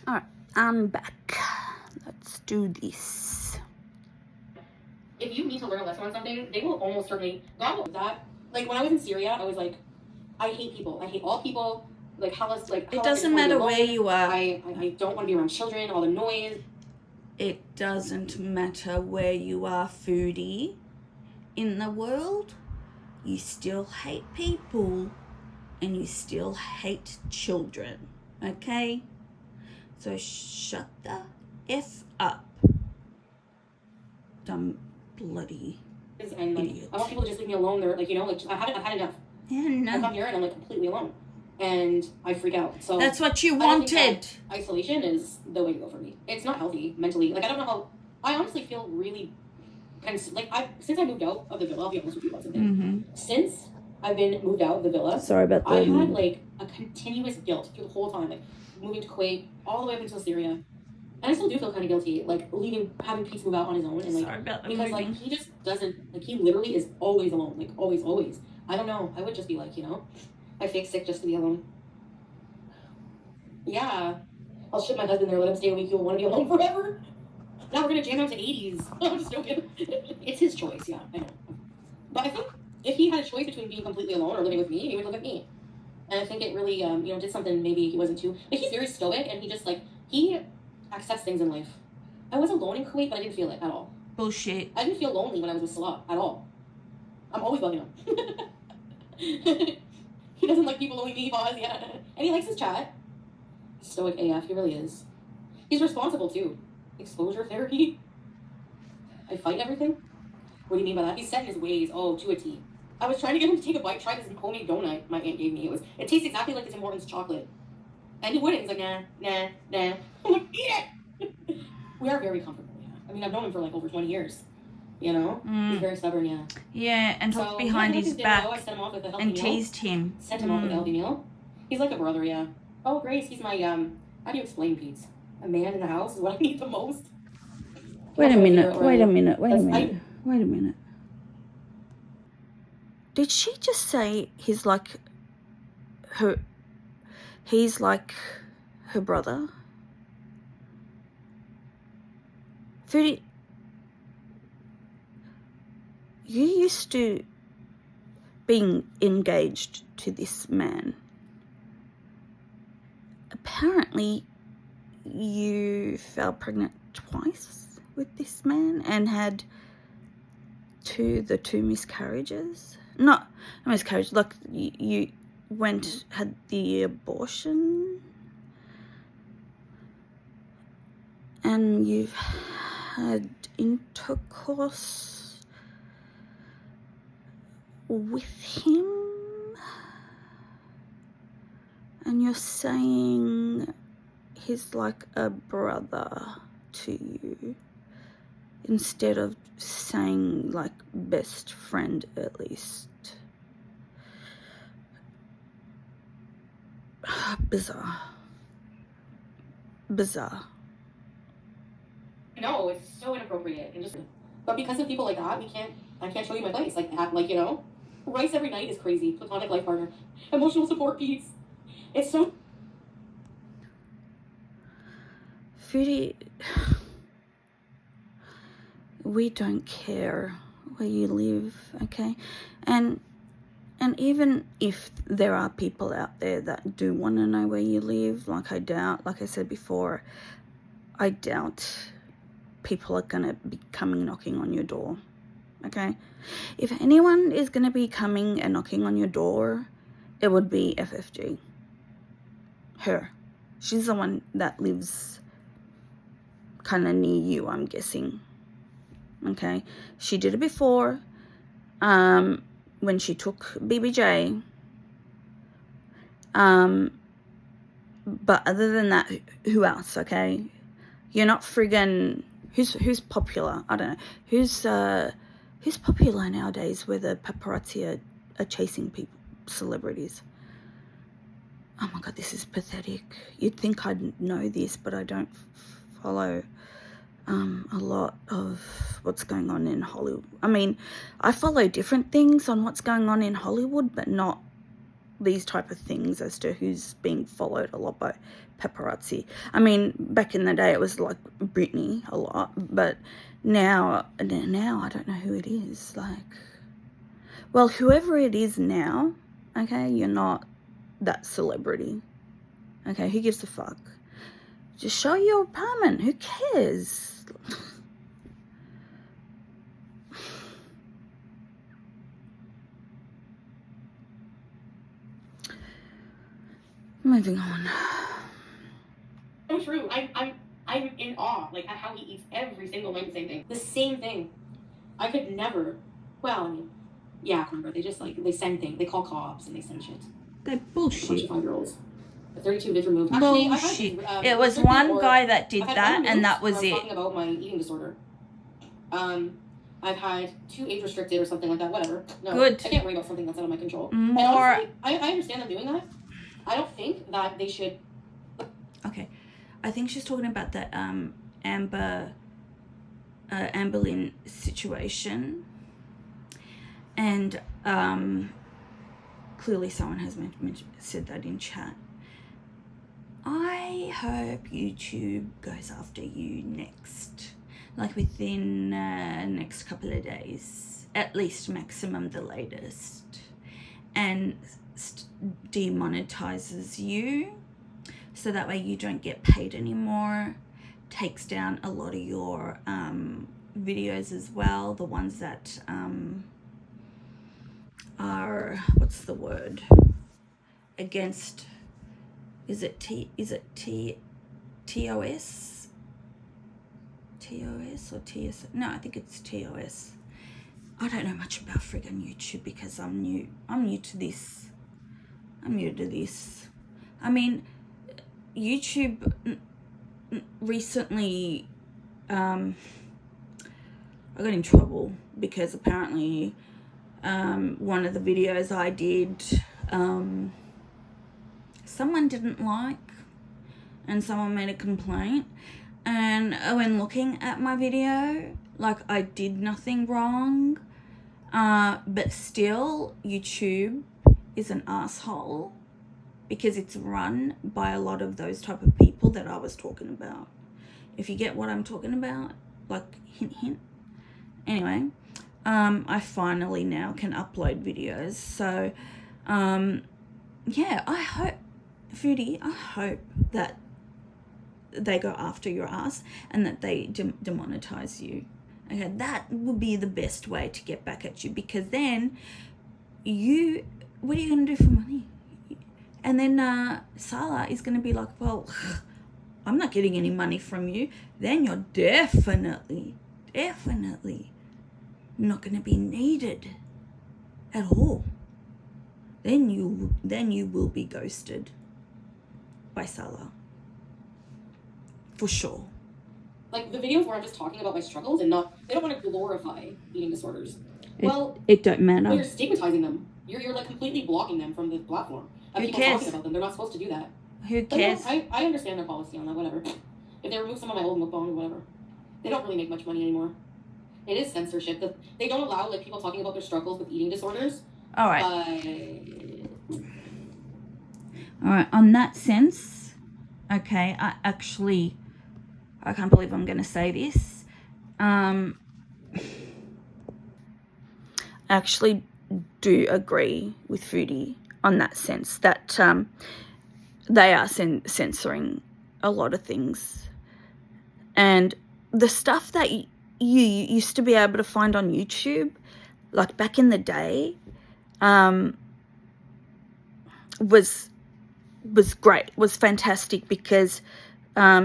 Alright, I'm back. Let's do this. If you need to learn a lesson on something, they will almost certainly, God will that. Like when I was in Syria, I was like, I hate people. I hate all people. Like how else, like it doesn't matter where you are. I don't want to be around children, all the noise. It doesn't matter where you are, foodie. In the world, you still hate people and you still hate children. Okay? So shut the F up. Dumb bloody And like, idiot. I want people to just leave me alone. They're like, you know, like I've had enough. Yeah, no. I come here and I'm like completely alone. And I freak out. So that's what you wanted. Isolation is the way to go for me. It's not healthy mentally. Like I don't know how. I honestly feel really kind of like since I moved out of the villa. I'll be honest with you about something. Mm-hmm. Since I've been moved out of the villa, sorry about that. I had like a continuous guilt through the whole time, like moving to Kuwait all the way up until Syria. And I still do feel kind of guilty, like leaving, having Pete move out on his own, and like sorry about the because moving. like he just doesn't, like he literally is always alone, like always. I don't know. I would just be like, you know, I fake sick just to be alone. Yeah, I'll ship my husband there, let him stay a week. He'll want to be alone forever. Now we're gonna jam out to 80s. I'm just joking. It's his choice, yeah, I know. But I think if he had a choice between being completely alone or living with me, he would live with me. And I think it really, you know, did something maybe he wasn't too. Like he's very stoic, and he just like he accepts things in life. I was alone in Kuwait, but I didn't feel it at all. Bullshit. I didn't feel lonely when I was with Salah at all. I'm always bugging him. He doesn't like people only me, boss, yeah. And he likes his chat. Stoic AF, he really is. He's responsible too. Exposure therapy. I fight everything. What do you mean by that? He's set in his ways, oh, to a T. I was trying to get him to take a bite, try this homemade donut my aunt gave me. It tastes exactly like the Tim Hortons chocolate. And he wouldn't. He's like, nah. I'm like, eat it! We are very comfortable, yeah. I mean, I've known him for like over 20 years. You know? He's very stubborn, yeah. Yeah, and talked behind his back I sent him off with a healthy and meal. teased him. Sent him off with a healthy meal. He's like a brother, yeah. Oh, Grace, he's my, how do you explain Pete? A man in the house is what I need the most. Wait a minute. Did she just say he's like her brother? Foodie, you used to being engaged to this man. Apparently, you fell pregnant twice with this man and had two miscarriages. Not a miscarriage, like you had the abortion, and you've had intercourse with him, and you're saying he's like a brother to you instead of saying like best friend at least. Bizarre. No, it's so inappropriate and just. But because of people like that, I can't show you my place. Like you know, rice every night is crazy. Platonic life partner, emotional support piece. It's so. Foodie, we don't care where you live, okay? And even if there are people out there that do want to know where you live, like I said before, I doubt people are going to be coming knocking on your door, okay? If anyone is going to be coming and knocking on your door, it would be FFG. Her. She's the one that lives kind of near you, I'm guessing. Okay? She did it before. When she took BBJ. But other than that, who else, okay? You're not friggin'... Who's popular? I don't know. Who's popular nowadays where the paparazzi are chasing people, celebrities? Oh my God, this is pathetic. You'd think I'd know this, but I don't follow a lot of what's going on in Hollywood. I mean, I follow different things on what's going on in Hollywood, but not these type of things as to who's being followed a lot by paparazzi. I mean, back in the day it was like Britney a lot, but now I don't know who it is. Like, well, whoever it is now, okay, you're not that celebrity. Okay, who gives a fuck? Just show your apartment. Who cares? Moving on. So true. I'm in awe, like, at how he eats every single night the same thing. The same thing. I could never. Well, I mean, yeah, remember, they just, like, they send things. They call cops and they send shit. They're bullshit. Bunch of 5-year-olds. The 32 did remove. Actually, Bullshit. It was one guy that did that, and that was it. Talking about my eating disorder. I've had 2 age restricted or something like that. Whatever. No, Good. I can't worry about something that's out of my control. More. And honestly, I understand them doing that. I don't think that they should. Okay, I think she's talking about the Amber Lynn situation, and clearly someone has said that in chat. I hope YouTube goes after you next, like within next couple of days, at least maximum the latest, and demonetizes you, so that way you don't get paid anymore, takes down a lot of your videos as well, the ones that are, what's the word, against, is it TOS or TS? No, I think it's TOS. I don't know much about friggin' YouTube because I'm new to this. I mean, YouTube recently, I got in trouble because apparently one of the videos I did, someone didn't like, and someone made a complaint, and when looking at my video, like, I did nothing wrong, but still YouTube is an asshole because it's run by a lot of those type of people that I was talking about. If you get what I'm talking about, like, hint hint. Anyway, I finally now can upload videos, so yeah, I hope, Foodie, I hope that they go after your ass and that they demonetize you. Okay, that would be the best way to get back at you, because then what are you going to do for money? And then Salah is going to be like, well, I'm not getting any money from you. Then you're definitely not going to be needed at all. Then you will be ghosted by Salah. For sure. Like, the videos where I'm just talking about my struggles and they don't want to glorify eating disorders. It don't matter. Well, you're stigmatizing them. You're like completely blocking them from the platform. Who cares? Talking about them. They're not supposed to do that. Who cares? No, I understand their policy on that, whatever. If they remove some of my old mukbang, whatever. They don't really make much money anymore. It is censorship. They don't allow, like, people talking about their struggles with eating disorders. All right. All right. On that sense, okay, I can't believe I'm going to say this. I actually do agree with Foodie on that sense that they are censoring a lot of things. And the stuff that you used to be able to find on YouTube, like back in the day, was great, was fantastic, because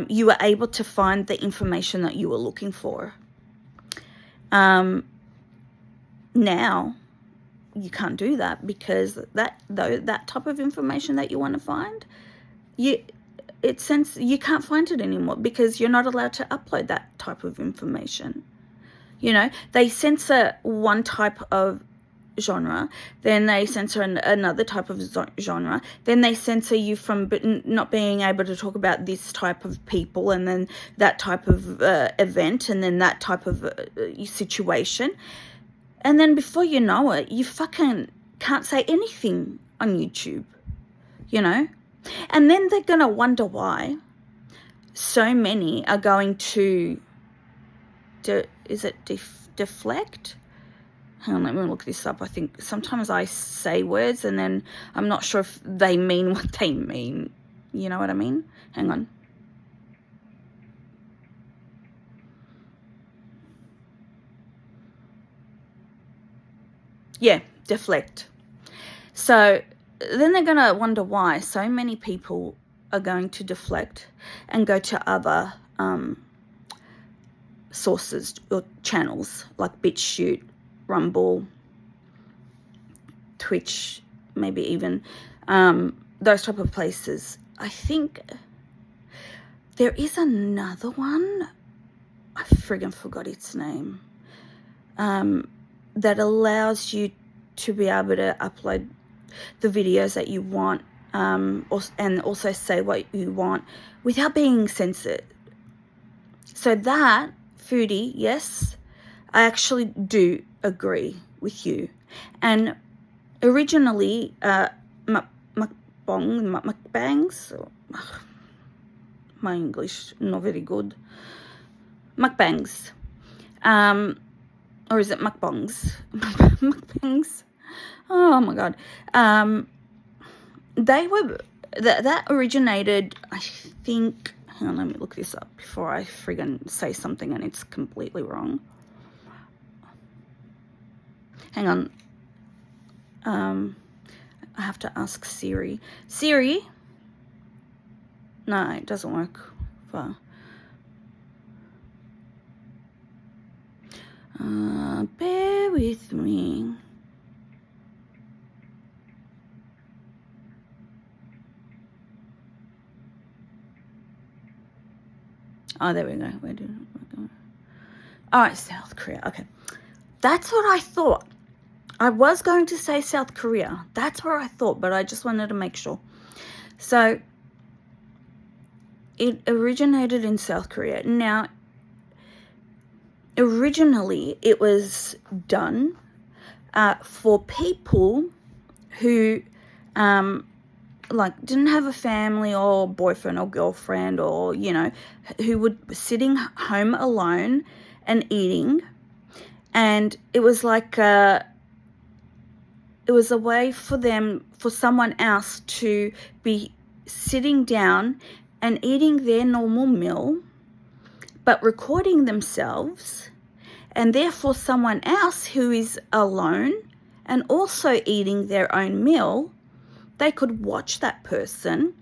you were able to find the information that you were looking for. Now you can't do that, because that type of information that you want to find, you can't find it anymore, because you're not allowed to upload that type of information. You know, they censor one type of genre, then they censor another type of genre, then they censor you from not being able to talk about this type of people, and then that type of event, and then that type of situation, and then before you know it, you fucking can't say anything on YouTube, you know? And then they're going to wonder why so many are going to, deflect? Hang on, let me look this up. I think sometimes I say words and then I'm not sure if they mean what they mean. You know what I mean? Hang on. Yeah, deflect. So then they're going to wonder why so many people are going to deflect and go to other sources or channels like BitChute, Rumble, Twitch, maybe even those type of places. I think there is another one, I friggin' forgot its name, that allows you to be able to upload the videos that you want, and also say what you want without being censored. So that, Foodie, yes, I actually do agree with you. And originally, mukbangs, my English not very good, mukbangs, or is it mukbangs? Mukbangs. Oh my god. They were that originated, I think. Hang on, let me look this up before I friggin' say something and it's completely wrong. Hang on. I have to ask Siri. Siri? No, it doesn't work. Bear with me. Oh, there we go. All right, South Korea. Okay. That's what I thought. I was going to say South Korea. That's where I thought, but I just wanted to make sure. So it originated in South Korea. Now, originally it was done for people who like didn't have a family or boyfriend or girlfriend, or who would be sitting home alone and eating, and it was like it was a way for someone else to be sitting down and eating their normal meal but recording themselves, and therefore someone else who is alone and also eating their own meal, they could watch that person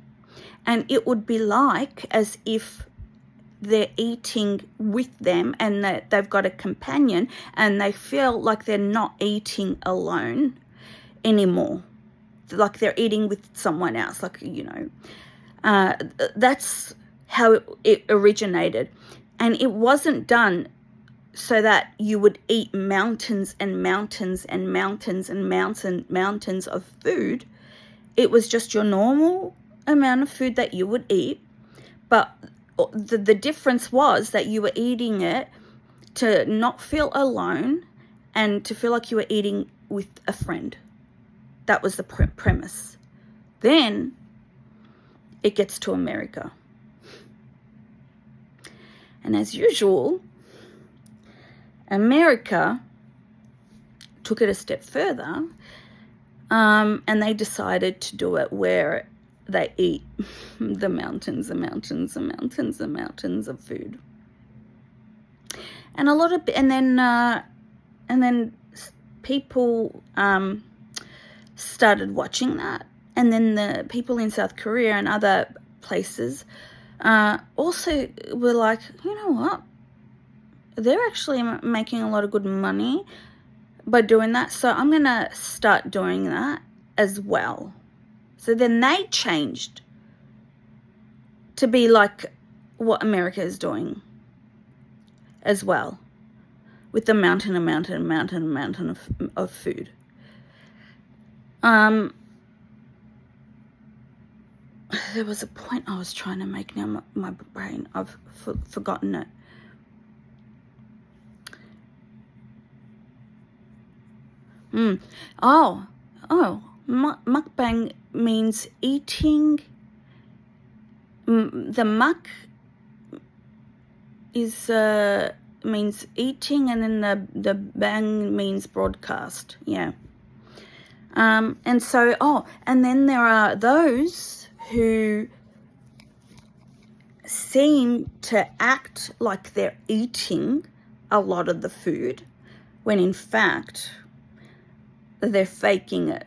and it would be like as if they're eating with them and that they've got a companion and they feel like they're not eating alone anymore, like they're eating with someone else, that's how it originated. And it wasn't done so that you would eat mountains and mountains and mountains and mountains of food. It was just your normal amount of food that you would eat, but the difference was that you were eating it to not feel alone and to feel like you were eating with a friend. That was the premise. Then it gets to America. And as usual, America took it a step further, and they decided to do it where they eat the mountains and mountains and mountains and mountains of food. And then people started watching that, and then the people in South Korea and other places also were like, you know what, they're actually making a lot of good money by doing that, so I'm gonna start doing that as well. So then they changed to be like what America is doing as well, with the mountain of food. There was a point I was trying to make. Now my brain, I've forgotten it. Oh, mukbang means eating. The muk is means eating, and then the bang means broadcast. Yeah. And so, and then there are those who seem to act like they're eating a lot of the food, when in fact they're faking it.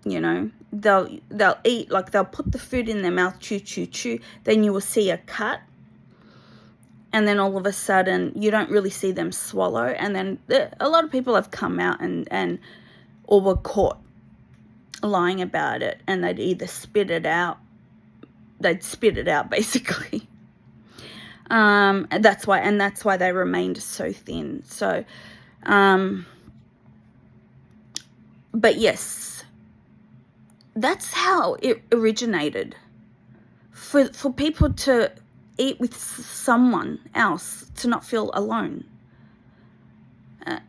You know, they'll eat, like they'll put the food in their mouth, chew, chew, chew. Then you will see a cut, and then all of a sudden you don't really see them swallow. And then a lot of people have come out and or were caught lying about it, and they'd either spit it out. They'd spit it out basically. And that's why they remained so thin. So, but yes, that's how it originated. For people to eat with someone else, to not feel alone.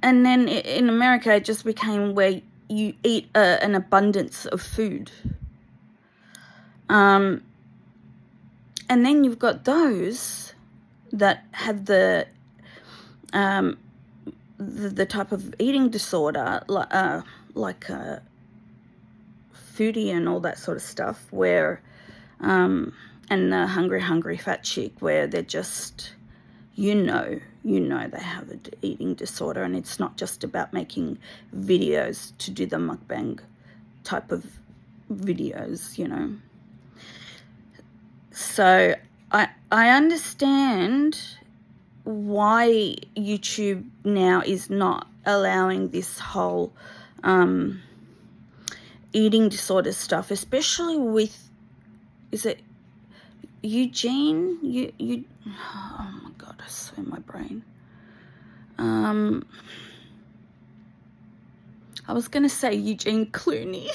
And then in America, it just became where you eat an abundance of food. And then you've got those that have the type of eating disorder, like foodie and all that sort of stuff, where and the hungry fat chick, where they're just, you know they have an eating disorder, and it's not just about making videos to do the mukbang type of videos, you know. So I understand why YouTube now is not allowing this whole eating disorder stuff, especially with, is it Eugene? Oh my God, I swear my brain. I was going to say Eugene Clooney.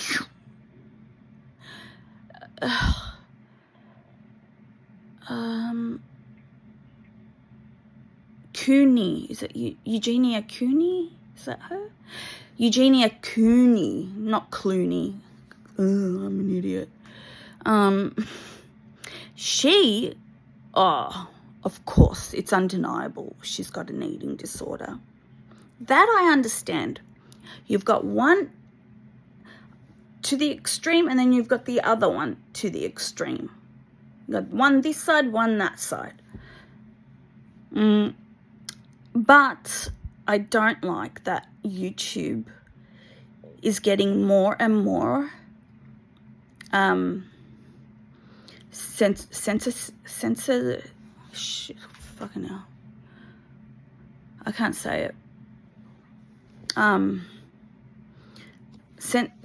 Cooney. Is it Eugenia Cooney? Is that her? Eugenia Cooney, not Clooney. I'm an idiot. She, of course, it's undeniable. She's got an eating disorder. That I understand. You've got one to the extreme, and then you've got the other one to the extreme. You've got one this side, one that side. But I don't like that YouTube is getting more and more fucking hell, I can't say it.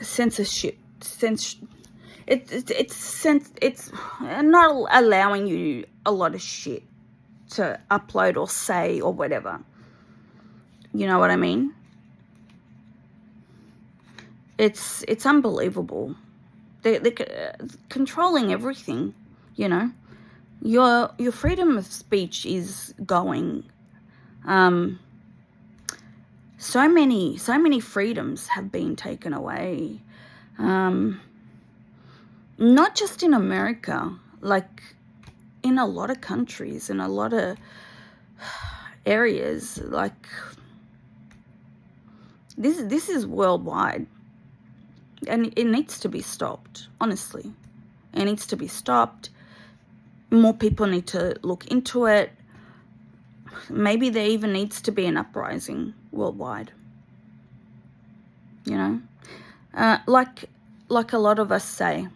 Censorship. It's not allowing you a lot of shit to upload or say or whatever. You know what I mean? It's unbelievable. They're controlling everything, you know. Your freedom of speech is going. So many freedoms have been taken away. Not just in America, like in a lot of countries, in a lot of areas. Like this is worldwide, and it needs to be stopped. Honestly, it needs to be stopped. More people need to look into it. Maybe there even needs to be an uprising worldwide. You know, like a lot of us say,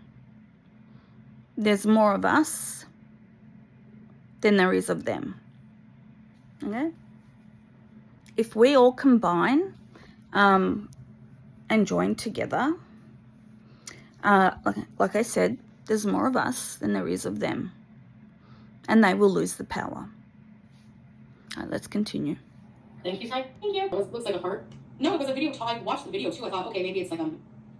there's more of us than there is of them. Okay? If we all combine and join together, like I said, there's more of us than there is of them. And they will lose the power. All right, let's continue. Thank you, Sai. Thank you. It looks like a heart. No, it was a video. I watched the video too. I thought, okay, maybe it's like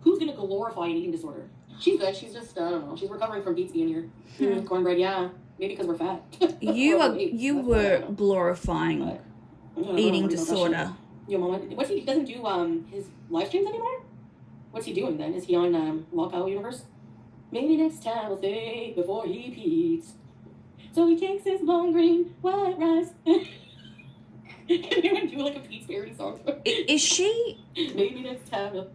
who's gonna glorify an eating disorder? She's good. She's just I don't know. She's recovering from beets being here. Cornbread, yeah. Maybe because we're fat. You were glorifying eating disorder. Your mama. He doesn't do his live streams anymore? What's he doing then? Is he on Lockout Universe? Maybe next time I'll think before he peeks. So he takes his long green white rice. Can anyone do like a Pete's parody song? Is she? Maybe next time.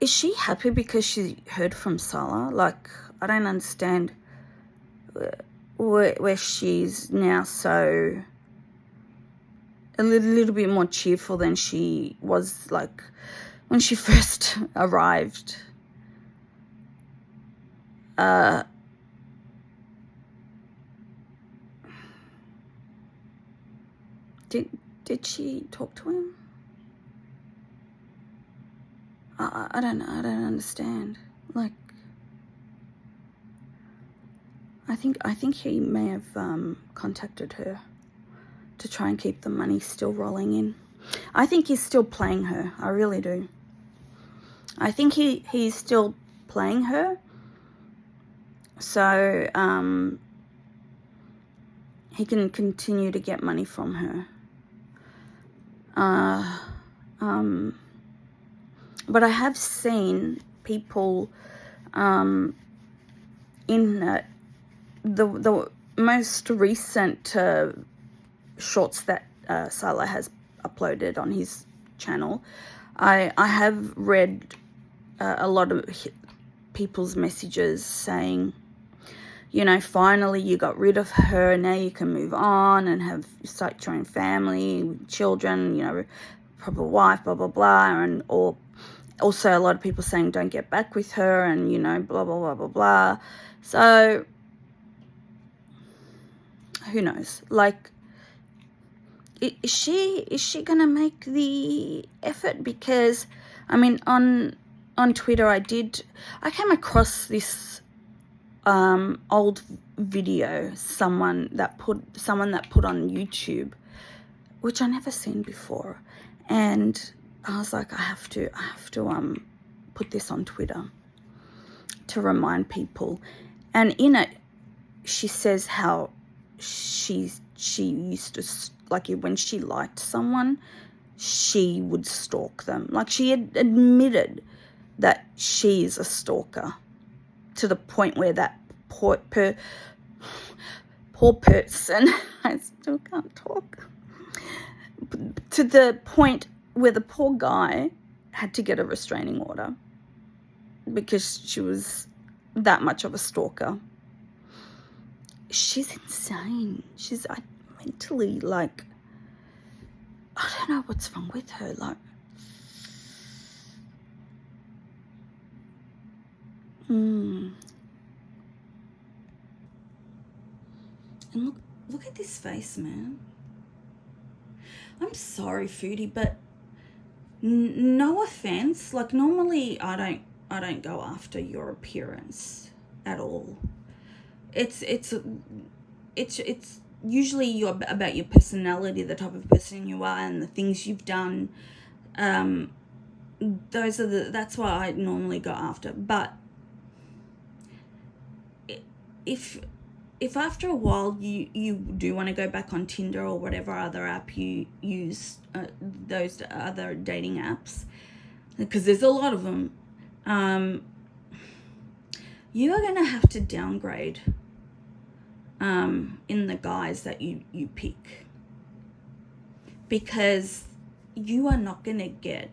Is she happy because she heard from Salah? Like, I don't understand where she's now so a little bit more cheerful than she was like when she first arrived. Did she talk to him? I don't know. I don't understand. Like, I think he may have contacted her to try and keep the money still rolling in. I think he's still playing her. I really do. I think he's still playing her. So he can continue to get money from her. But I have seen people in the most recent shorts that Salah has uploaded on his channel. I have read a lot of people's messages saying, you know, finally you got rid of her, now you can move on and start your own family, children, you know, proper wife, blah, blah, blah. And or also a lot of people saying don't get back with her and, you know, blah, blah, blah, blah, blah. So, who knows? Like, is she going to make the effort? Because, I mean, on Twitter I came across this old video someone that put on YouTube, which I never seen before, and I was like, I have to put this on Twitter to remind people. And in it, she says how she used to, like, when she liked someone, she would stalk them. Like, she had admitted that she's a stalker, to the point where that poor person, I still can't talk, to the point where the poor guy had to get a restraining order because she was that much of a stalker. She's insane. She's mentally, like, I don't know what's wrong with her. Like, and look at this face, man. I'm sorry, Foodie, but no offense. Like, normally I don't go after your appearance at all. It's usually about your personality, the type of person you are, and the things you've done. That's why I normally go after. But if after a while you do want to go back on Tinder or whatever other app you use, those other dating apps, because there's a lot of them, you are going to have to downgrade in the guys that you pick, because you are not going to get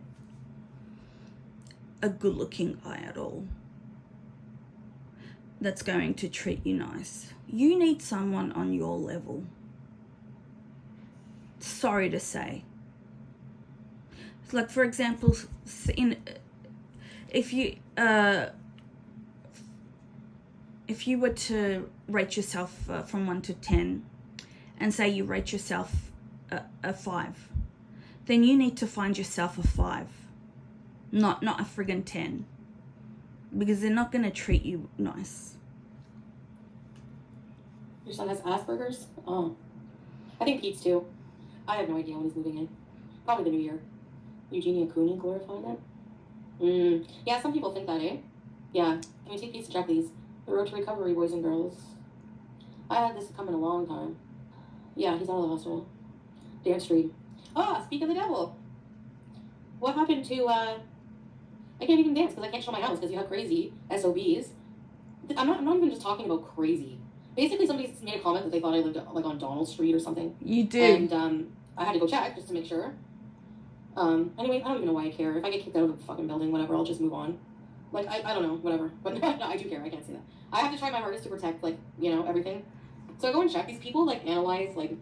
a good-looking guy at all that's going to treat you nice. You need someone on your level. Sorry to say. Like, for example, if you were to rate yourself from 1 to 10, and say you rate yourself a 5, then you need to find yourself a 5, not a friggin' 10, because they're not going to treat you nice. Your son has Asperger's? Oh. I think Pete's too. I have no idea when he's moving in. Probably the new year. Eugenia Cooney glorifying it? Yeah, some people think that, eh? Yeah. Can we take Pete's to check these? The road to recovery, boys and girls. I had this coming a long time. Yeah, he's out of the hospital. Dan Street. Ah, speak of the devil. What happened to, I can't even dance because I can't show my house because you have crazy SOBs. I'm not even just talking about crazy. Basically, somebody made a comment that they thought I lived like on Donald Street or something. You do. And I had to go check just to make sure. Anyway, I don't even know why I care. If I get kicked out of a fucking building, whatever, I'll just move on. Like, I don't know, whatever. But no, I do care. I can't say that. I have to try my hardest to protect, like, you know, everything. So I go and check. These people, like, analyze, like...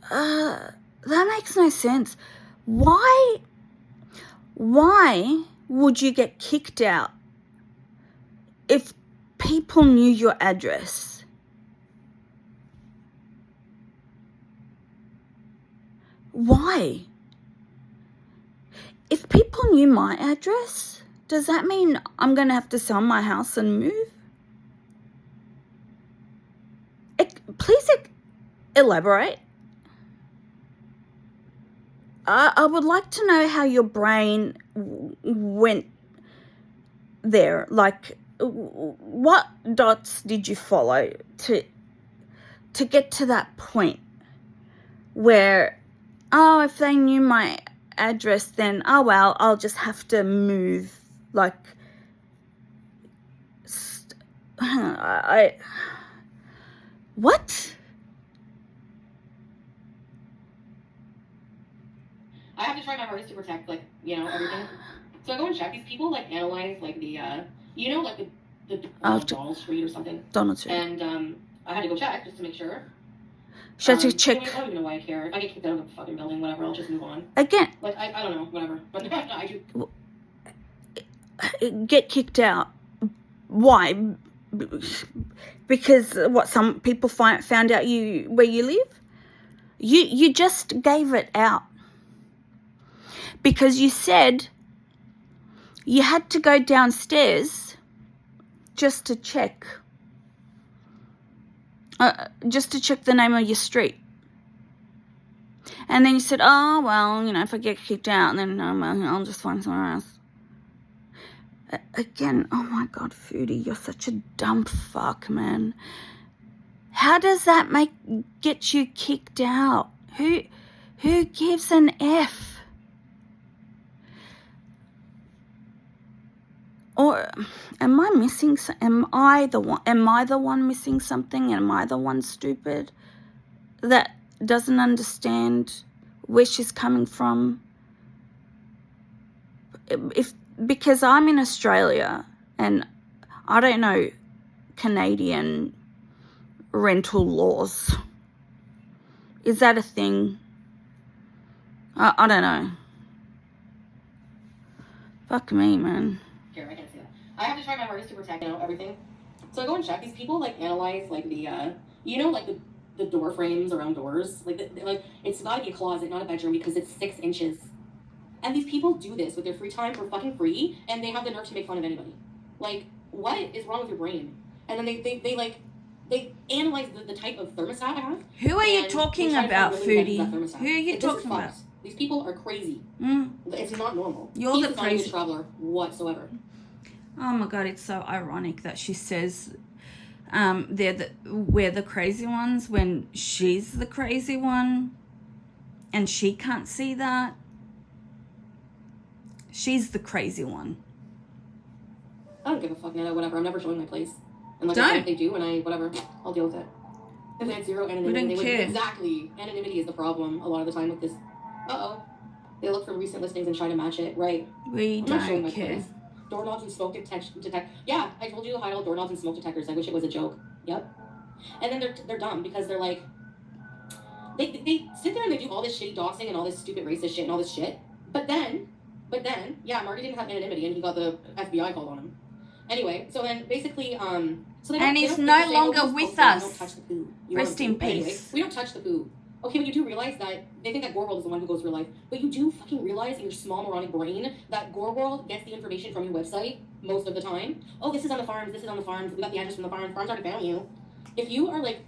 That makes no sense. Why would you get kicked out if people knew your address? Why? If people knew my address, does that mean I'm going to have to sell my house and move? Please elaborate. I would like to know how your brain went there. Like, what dots did you follow to get to that point where, oh, if they knew my address, then, oh, well, I'll just have to move. Like, what? I have to try my hardest to protect, like, you know, everything. So I go and check. These people, like, analyze, like, the, you know, like, the Donald Street or something. Donald Street. And, I had to go check just to make sure. She had to check. Anyway, I don't even know why I care. If I get kicked out of a fucking building, whatever, I'll just move on. Again. Like, I don't know, whatever. But no, I do. Get kicked out. Why? Because what? Some people found out where you live. You just gave it out because you said you had to go downstairs just to check the name of your street. And then you said, oh, well, you know, if I get kicked out, then I'll just find somewhere else. Again, oh my God, Foodie, you're such a dumb fuck, man. How does that get you kicked out? Who gives an F? Or am I missing? Am I the one missing something? Am I the one stupid that doesn't understand where she's coming from? Because I'm in Australia and I don't know Canadian rental laws. Is that a thing? I don't know. Fuck me, man. Here, I can't see that. I have to try my hardest to protect, you know, everything. So I go and check. These people, like, analyze, like, the, you know, like, the door frames around doors. Like, like, it's gotta be a closet, not a bedroom, because it's 6 inches. And these people do this with their free time for fucking free, and they have the nerve to make fun of anybody. Like, what is wrong with your brain? And then they analyze the type of thermostat I have. Who are you talking about, Foodie? Who are you talking about? These people are crazy. It's not normal. You're the crazy not a good traveler whatsoever. Oh my God, it's so ironic that she says we're the crazy ones when she's the crazy one, and she can't see that. She's the crazy one. I don't give a fuck, Nana, whatever. I'm never showing my place. And like, don't. If they do, and whatever, I'll deal with it. If they had zero anonymity, we don't care. Exactly. Anonymity is the problem a lot of the time with this. Uh-oh. They look for recent listings and try to match it. Right. I'm not showing don't my care. place. Doorknobs and smoke detect. Yeah, I told you to hide all doorknobs and smoke detectors. I wish it was a joke. Yep. And then they're dumb because they're like, they sit there and they do all this shitty doxing and all this stupid racist shit and all this shit. But then, yeah, Marty didn't have anonymity and he got the FBI called on him. Anyway, so then basically, so they and he's no longer with us. Don't touch the poo. Rest in peace. Anyway, we don't touch the poo. Okay, but you do realize that they think that Gore World is the one who goes through life. But you do fucking realize in your small moronic brain that Gore World gets the information from your website most of the time. Oh, this is on the farms, this is on the farms, we got the address from the farms already found you. If you are like...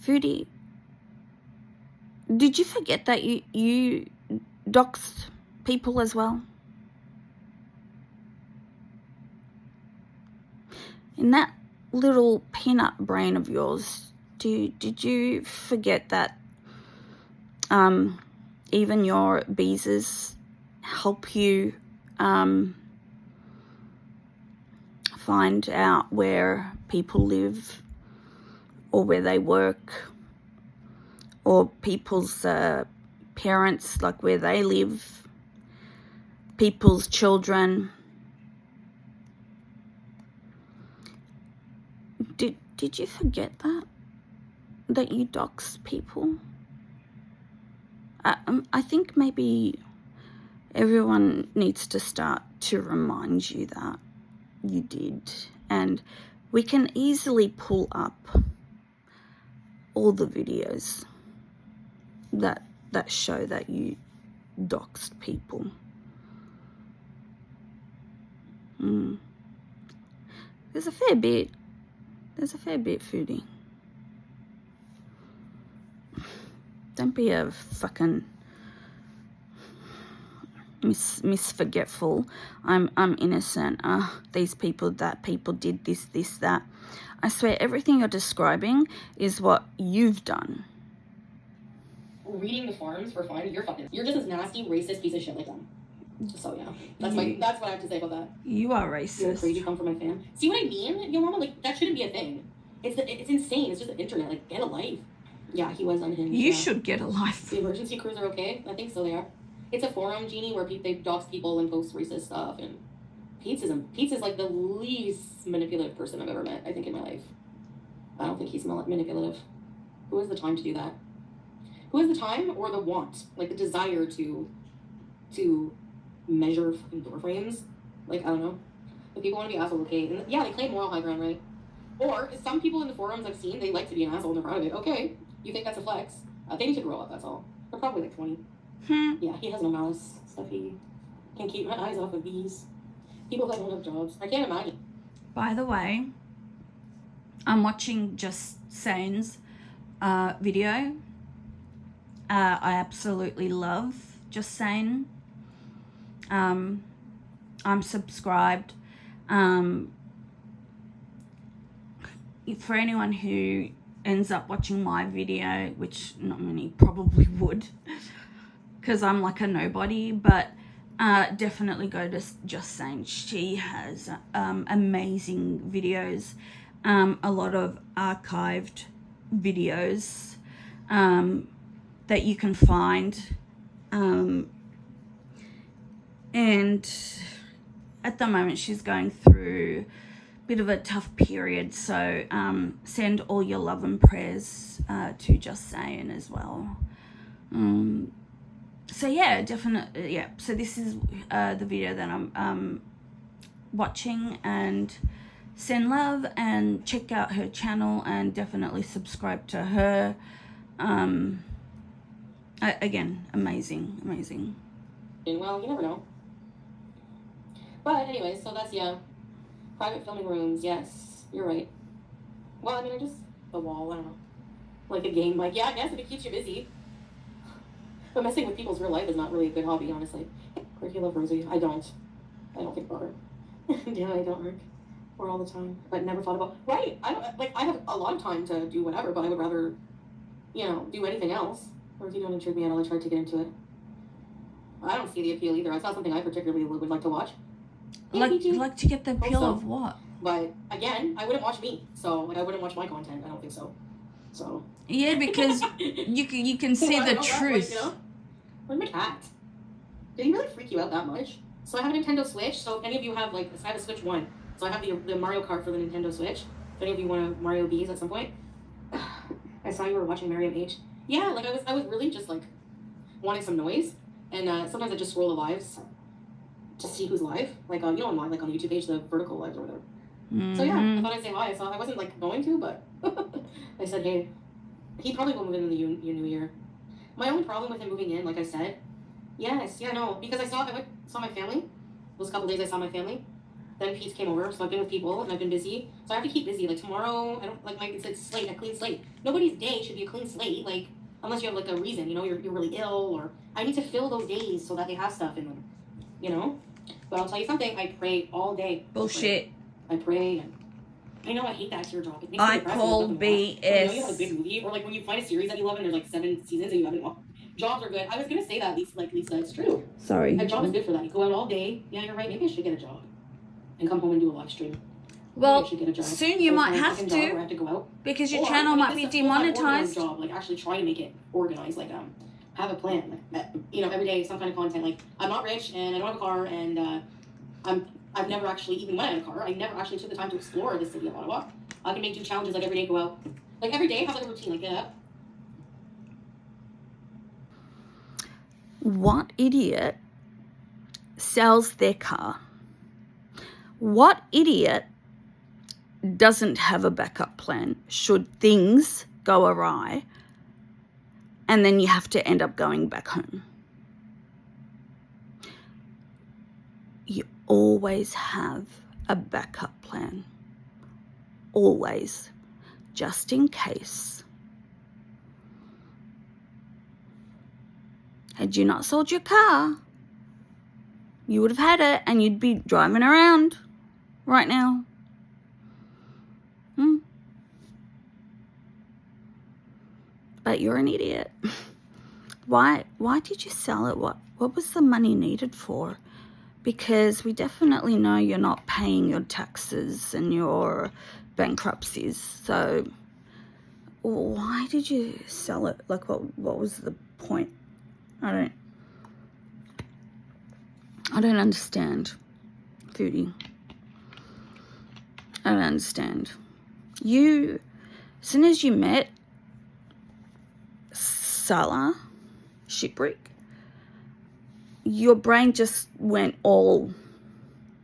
Foodie, did you forget that you doxed people as well? In that little peanut brain of yours, did you forget that even your bees help you find out where people live, or where they work, or people's parents, like where they live, people's children? Did you forget that you dox people? I think maybe everyone needs to start to remind you that you did, and we can easily pull up all the videos that show that you doxed people. There's a fair bit, Foodie. Don't be a fucking misforgetful. I'm innocent. These people, that people did this, that. I swear everything you're describing is what you've done. Reading the forums for fun, you're just as nasty, racist piece of shit like them. So yeah, that's what I have to say about that. You are racist. You're afraid you come from my fam. See what I mean? Yo, mama, like that shouldn't be a thing. It's insane. It's just the internet. Like, get a life. Yeah, he was unhinged. You should get a life. The emergency crews are okay. I think so. They are. It's a forum, Jeannie, where they dox people and post racist stuff. And Pete's like the least manipulative person I've ever met, I think, in my life. I don't think he's manipulative. Who has the time to do that? Who has the time or the want, like the desire to measure fucking door frames? Like, I don't know. If people want to be assholes, okay. And yeah, they claim moral high ground, right? Or some people in the forums I've seen, they like to be an asshole and they're proud of it. Okay, you think that's a flex? They need to grow up, that's all. They're probably like 20. Yeah, he has no malice. Stuff he can keep my eyes off of these people that don't have jobs. I can't imagine. By the way, I'm watching Justsayin's video. I absolutely love Justsayin. I'm subscribed. For anyone who ends up watching my video, which not many probably would, because I'm like a nobody, but definitely go to Justsayin. She has amazing videos, a lot of archived videos that you can find, and at the moment she's going through a bit of a tough period, so send all your love and prayers to Justsayin as well. So yeah, definitely, yeah. So this is the video that I'm watching, and send love and check out her channel and definitely subscribe to her. Again, amazing. Well, you never know. But anyway, so that's, yeah. Private filming rooms, yes, you're right. Well, I mean, the wall, I don't know. Like a game, like, yeah, I guess if it keeps you busy. But messing with people's real life is not really a good hobby, honestly. Quirky love Rosie. I don't think about her. Yeah, I don't work. Or all the time. But never thought about, right, I have a lot of time to do whatever, but I would rather, do anything else. Or if you don't intrigue me at all, I tried to get into it. I don't see the appeal either. It's not something I particularly would like to watch. Like to get the appeal of what? But again, I wouldn't watch me, so I wouldn't watch my content. I don't think so. So yeah, because you can see the truth. Where's my cat? Did he really freak you out that much? So I have a Nintendo Switch. So if any of you have I have a Switch 1. So I have the Mario Kart for the Nintendo Switch. If any of you want to Mario B's at some point, I saw you were watching Mario H. Yeah, I was really just wanting some noise, and sometimes I just scroll the lives to see who's live, on on the YouTube page, the vertical lives or whatever. Mm-hmm. So yeah, I thought I'd say hi. I wasn't going to, but I said hey. He probably will move in the new year. My only problem with him moving in, like I said, because I saw my family. Those couple days I saw my family. Then Pete came over, so I've been with people and I've been busy. So I have to keep busy. Tomorrow, I don't it's a clean slate. Nobody's day should be a clean slate. unless you have like a reason, you know, you're really ill, or I need to fill those days so that they have stuff in them, you know. But I'll tell you something, I pray all day. Bullshit. I pray, and I know I hate that teardrop. It makes I me depressed call when you know you have a BS. big movie, or like when you find a series that you love and there's like 7 seasons and you haven't watched. Jobs are good. I was gonna say that, Lisa, it's true. Sorry. A job is good for that. You go out all day. Yeah, you're right. Maybe I should get a job and come home and do a live stream. Maybe Well, I should get a job. soon you might have Job to, where I have to go out. because your Or, channel like, might be just a full-time organized demonetized. job, like actually try to make it organized, like have a plan, like that, you know, every day some kind of content. Like I'm not rich and I don't have a car, and I've never actually, even when I had a car, I never actually took the time to explore the city of Ottawa. I can make do challenges like every day, go out, like every day have like a routine, like get up. What idiot sells their car? What idiot doesn't have a backup plan should things go awry and then you have to end up going back home? You always have a backup plan. Always. Just in case. Had you not sold your car, you would have had it and you'd be driving around right now. But you're an idiot. Why did you sell it? What was the money needed for? Because we definitely know you're not paying your taxes and your bankruptcies. So why did you sell it? Like what was the point? I don't understand, Foodie. I don't understand. You, as soon as you met Salah Shipwreck, your brain just went all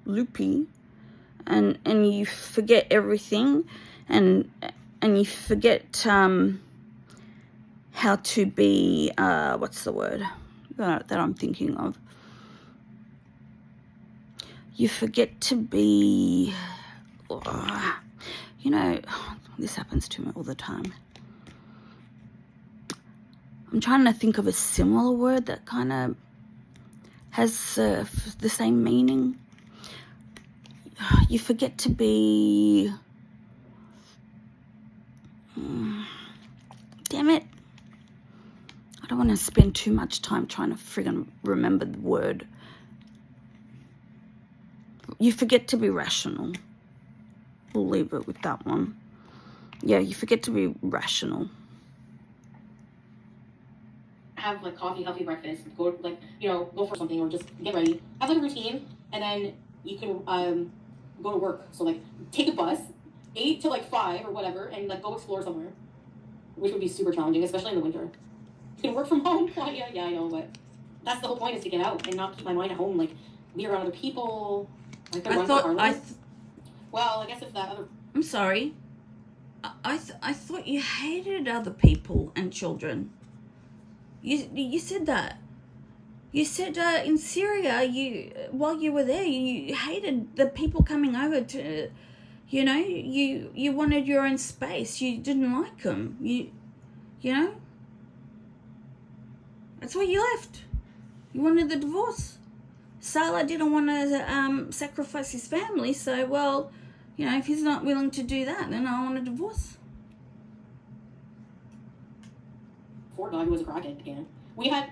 loopy, and you forget everything, and you forget how to be, what's the word that I'm thinking of? You forget to be, you know, this happens to me all the time. I'm trying to think of a similar word that kind of has the same meaning. You forget to be, damn it. I don't want to spend too much time trying to friggin' remember the word. You forget to be rational. We'll leave it with that one. Yeah, you forget to be rational. Have like coffee, healthy breakfast, go like, you know, go for something or just get ready. Have like a routine, and then you can go to work. So like take a bus, 8 to like 5 or whatever, and like go explore somewhere, which would be super challenging, especially in the winter. You can work from home. Well, yeah, I know, but that's the whole point, is to get out and not keep my mind at home, like be around other people. Well, I guess if that other. I'm sorry. I thought you hated other people and children. You said that. You said in Syria, while you were there, you hated the people coming over to, you know, you wanted your own space. You didn't like them. You know. That's why you left. You wanted the divorce. Salah didn't want to sacrifice his family, so, well, you know, if he's not willing to do that, then I want a divorce. Ford guy who was a crackhead again. We had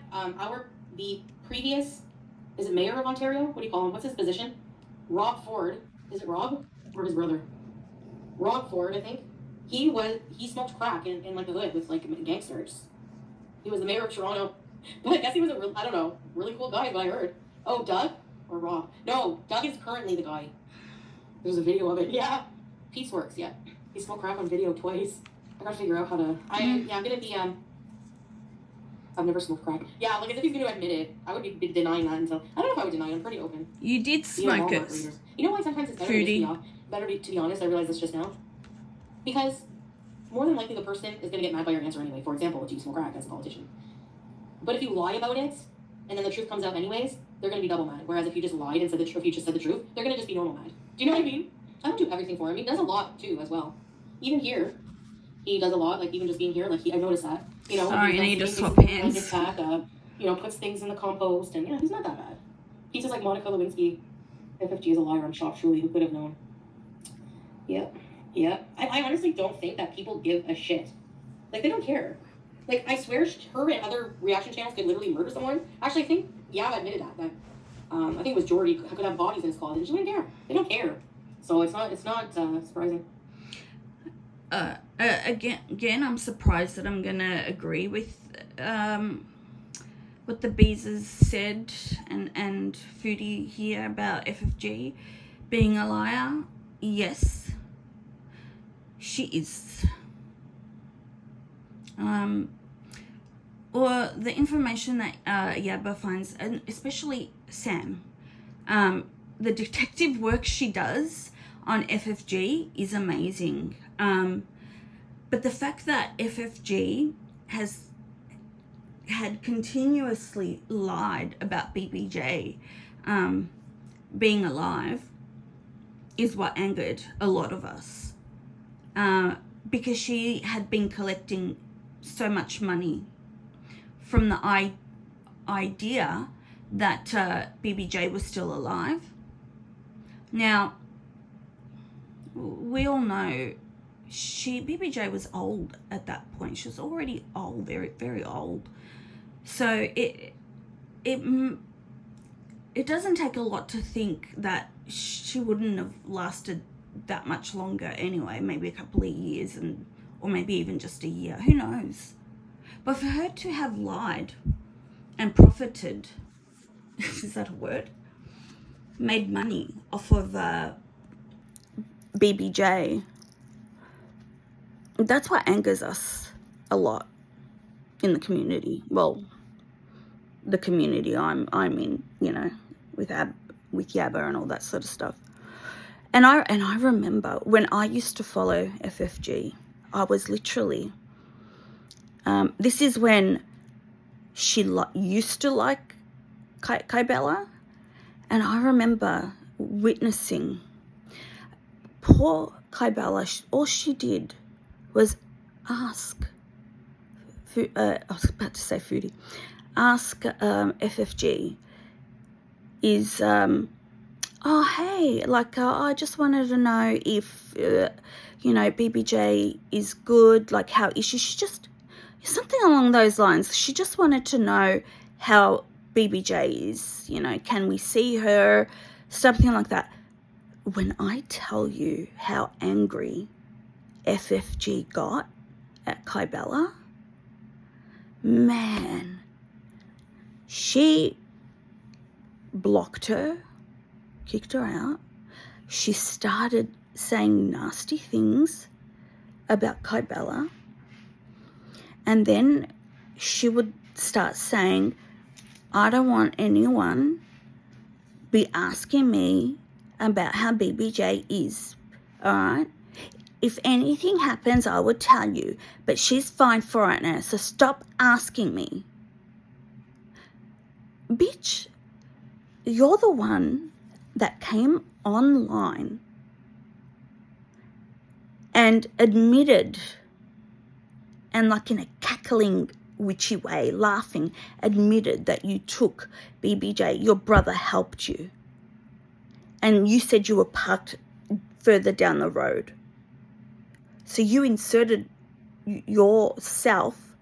the previous, is it mayor of Ontario? What do you call him? What's his position? Rob Ford. Is it Rob or his brother? Rob Ford, I think. He smoked crack in like the hood with like gangsters. He was the mayor of Toronto. But I guess he was I don't know, really cool guy, but I heard. Oh, Doug or Rob? No, Doug is currently the guy. There's a video of it. Yeah, Peace Works. Yeah, he smoked crack on video twice. I gotta figure out how to. I'm gonna be I've never smoked crack. Yeah, like as if he's gonna admit it. I would be denying that until I don't know if I would deny it. I'm pretty open. You did smoke it. Readers. You know why sometimes it's better to be honest. I realize this just now, because more than likely the person is gonna get mad by your answer anyway. For example, if you smoke crack as a politician. But if you lie about it, and then the truth comes out anyways, they're going to be double mad. Whereas if you just lied and said the truth, if you just said the truth, they're going to just be normal mad. Do you know what I mean? I don't do everything for him. He does a lot, too, as well. Even here, he does a lot, like even just being here, like I noticed that, you know. Sorry, he I need to things swap behind hands. his back, you know, puts things in the compost, and yeah, he's not that bad. He's just like Monica Lewinsky. FFG is a liar. I'm shocked, truly. Who could have known? Yep. Yep. I honestly don't think that people give a shit. Like, they don't care. Like, I swear her and other reaction channels could literally murder someone. Actually, I think Yava admitted that I think it was Jordy could have bodies in his closet. She wouldn't care. They don't care. So it's not surprising. Again, I'm surprised that I'm gonna agree with what the Beezers said and Foodie here about FFG being a liar. Yes, she is. Or the information that Yaba finds, and especially Sam, the detective work she does on FFG is amazing. But the fact that FFG had continuously lied about BBJ being alive is what angered a lot of us, because she had been collecting so much money from the idea that BBJ was still alive. Now, we all know BBJ was old at that point. She was already old, very, very old. So it doesn't take a lot to think that she wouldn't have lasted that much longer anyway, maybe a couple of years, or maybe even just a year, who knows. But for her to have lied and profited, is that a word? Made money off of BBJ, that's what angers us a lot in the community. Well, the community I'm in, you know, with Yabba and all that sort of stuff. And I remember when I used to follow FFG, I was literally, this is when she used to like Kybella, and I remember witnessing poor Kybella. All she did was ask, I was about to say Foodie, ask FFG, is, oh, hey, like, I just wanted to know if, you know, BBJ is good, like, how is she? She just, something along those lines. She just wanted to know how BBJ is, you know, can we see her, something like that. When I tell you how angry FFG got at Kybella, man, she blocked her, kicked her out. She started saying nasty things about Kybella, and then she would start saying, I don't want anyone be asking me about how BBJ is, all right? If anything happens, I would tell you, but she's fine for right now, so stop asking me. Bitch, you're the one that came online and admitted, and like in a cackling, witchy way, laughing, admitted that you took BBJ, your brother helped you, and you said you were parked further down the road. So you inserted yourself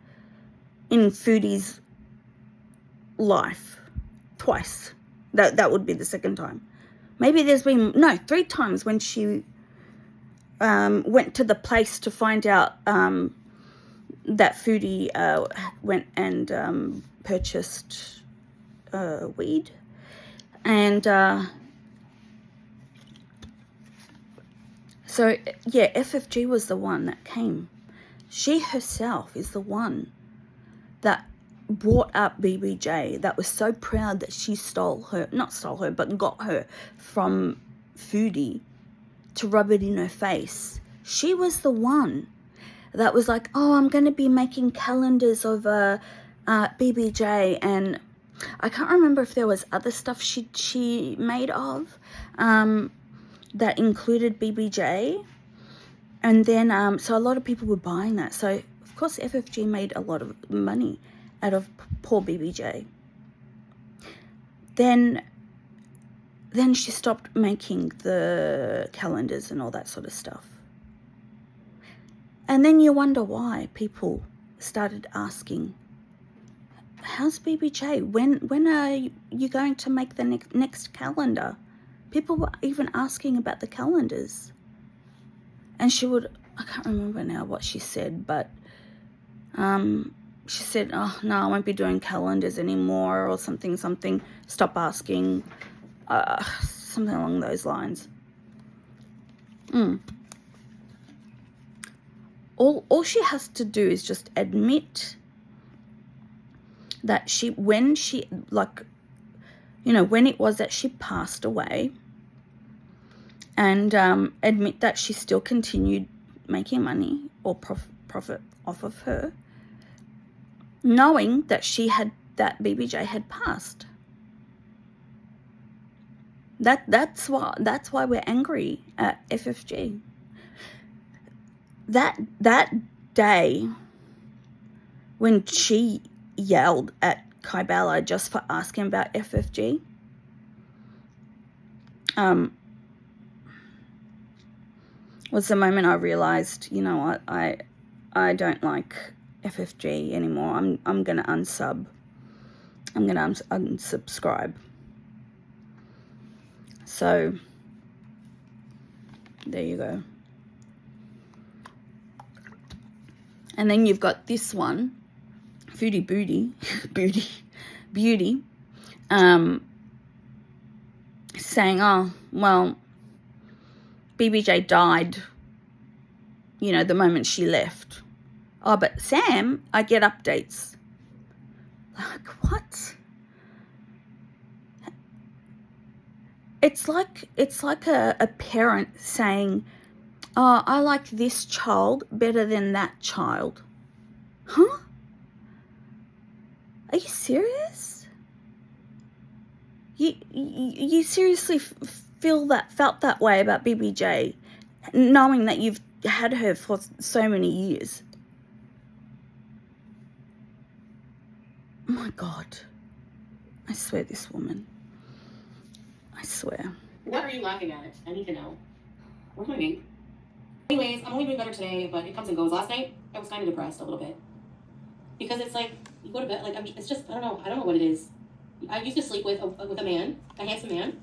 in Foodie's life twice. That would be the second time. Maybe there's been, no, 3 times when she went to the place to find out that Foodie went and purchased weed. And so, yeah, FFG was the one that came. She herself is the one that brought up BBJ, that was so proud that she not stole her, but got her from Foodie to rub it in her face. She was the one that was like, oh, I'm going to be making calendars of BBJ, and I can't remember if there was other stuff she made of that included BBJ, And then, so a lot of people were buying that. So, of course, FFG made a lot of money out of poor BBJ. Then she stopped making the calendars and all that sort of stuff. And then you wonder why people started asking, how's BBJ? When are you going to make the next calendar? People were even asking about the calendars. And she would, I can't remember now what she said, but she said, oh, no, I won't be doing calendars anymore, or something, stop asking, something along those lines. All she has to do is just admit that when it was that she passed away, and admit that she still continued making money or profit off of her, knowing that that BBJ had passed. That's why we're angry at FFG. That day when she yelled at Kybella just for asking about FFG, was the moment I realized, you know what, I don't like FFG anymore. I'm gonna unsub. I'm gonna unsubscribe. So there you go. And then you've got this one, Foodie Beauty, saying, oh, well, BBJ died, the moment she left. Oh, but Sam, I get updates. Like, what? It's like a parent saying, oh, I like this child better than that child. Huh? Are you serious? You seriously felt that way about BBJ, knowing that you've had her for so many years? Oh my God. I swear, this woman. I swear. What are you laughing at? I need to know. Where's my vape? Anyways, I'm only doing better today, but it comes and goes. Last night, I was kind of depressed a little bit. Because it's like, you go to bed, like, it's just, I don't know what it is. I used to sleep with a man, a handsome man,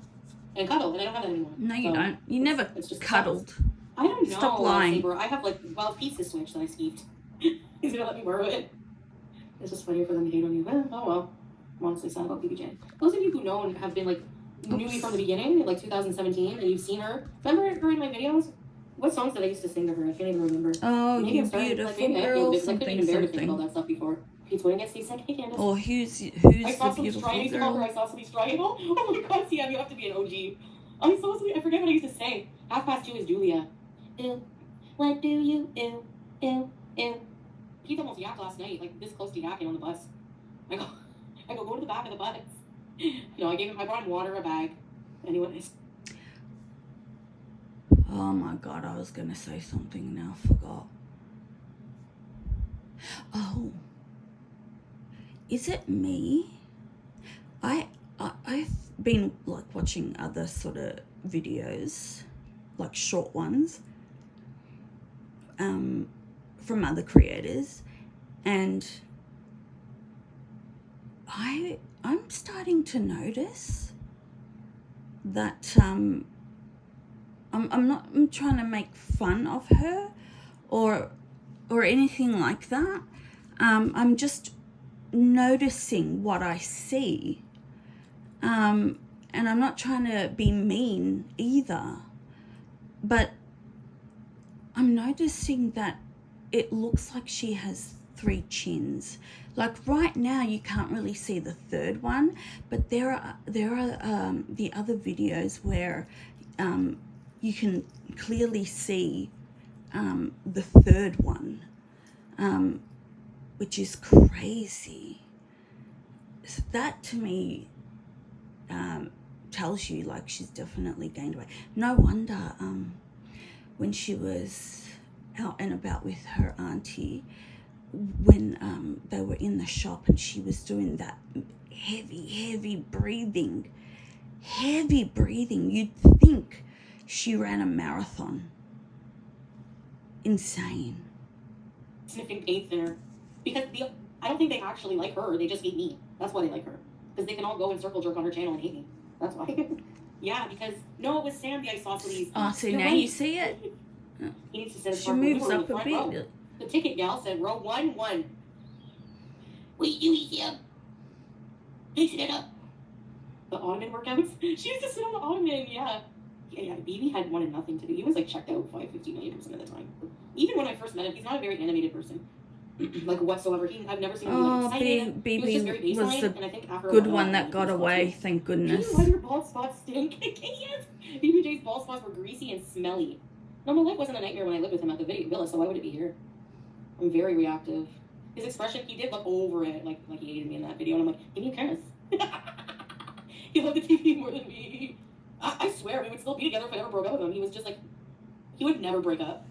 and cuddle, and I don't have that anymore. No, you don't. You never cuddled. I don't know. Stop lying. Saber. I have, like, 12 pieces Switch that I skeeved. He's gonna let me borrow it. It's just funnier for them to hate on you. Oh, well. I'm honestly sad about BBJ. Those of you who know and have been, like, knew me from the beginning, like 2017, and you've seen her. Remember her in my videos? What songs did I used to sing to her? I can't even remember. Oh, maybe you beautiful girl, something. I couldn't even bear to think about that stuff before. Pete's wedding gets said, hey Candace. Or who's I the saw some beautiful triangle. girl? I saw somebody's triangle. Oh my God, Siam, you have to be an OG. I'm so sweet. I forget what I used to say. 2:30 is Julia. Ew. What do you? Ew. Ew. Ew. Pete almost yacked last night, like this close to yakking on the bus. I go to the back of the bus. No, I brought him water, a bag. Anyways. Oh my God, I was going to say something now, I forgot. Oh, is it me? I've been like watching other sort of videos, like short ones, from other creators, and I'm starting to notice that I'm trying to make fun of her or anything like that. I'm just noticing what I see, and I'm not trying to be mean either, but I'm noticing that it looks like she has 3 chins. Like right now you can't really see the third one, but there are the other videos where you can clearly see the third one, which is crazy. So that to me tells you like she's definitely gained weight. No wonder when she was out and about with her auntie when they were in the shop, and she was doing that heavy breathing. You'd think she ran a marathon. Insane. Sniffing paint thinner. Because I don't think they actually like her. They just hate me. That's why they like her. Because they can all go and circle jerk on her channel and hate me. That's why. Yeah, because... No, it was Sam, the isosceles. Oh, so now you see it? He needs to sit She moves up a bit. Row. The ticket gal said row 1-1. Wait, you eat Sam. Mixing it up. The ottoman workouts? She used to sit on the ottoman, yeah. Yeah, BB had 1 and nothing to do. He was like checked out 50 million % of the time. Even when I first met him, he's not a very animated person. Like whatsoever. I've never seen him like excited. BB was the good one that got away, thank goodness. Why do your bald spots stink? Yes! BBJ's bald spots were greasy and smelly. No, my life wasn't a nightmare when I lived with him at the video villa, so why would it be here? I'm very reactive. His expression, he did look over it, like he hated me in that video, and I'm like, give me a kiss. He loved the TV more than me. I swear, we would still be together if I ever broke up with him. He was just like, he would never break up.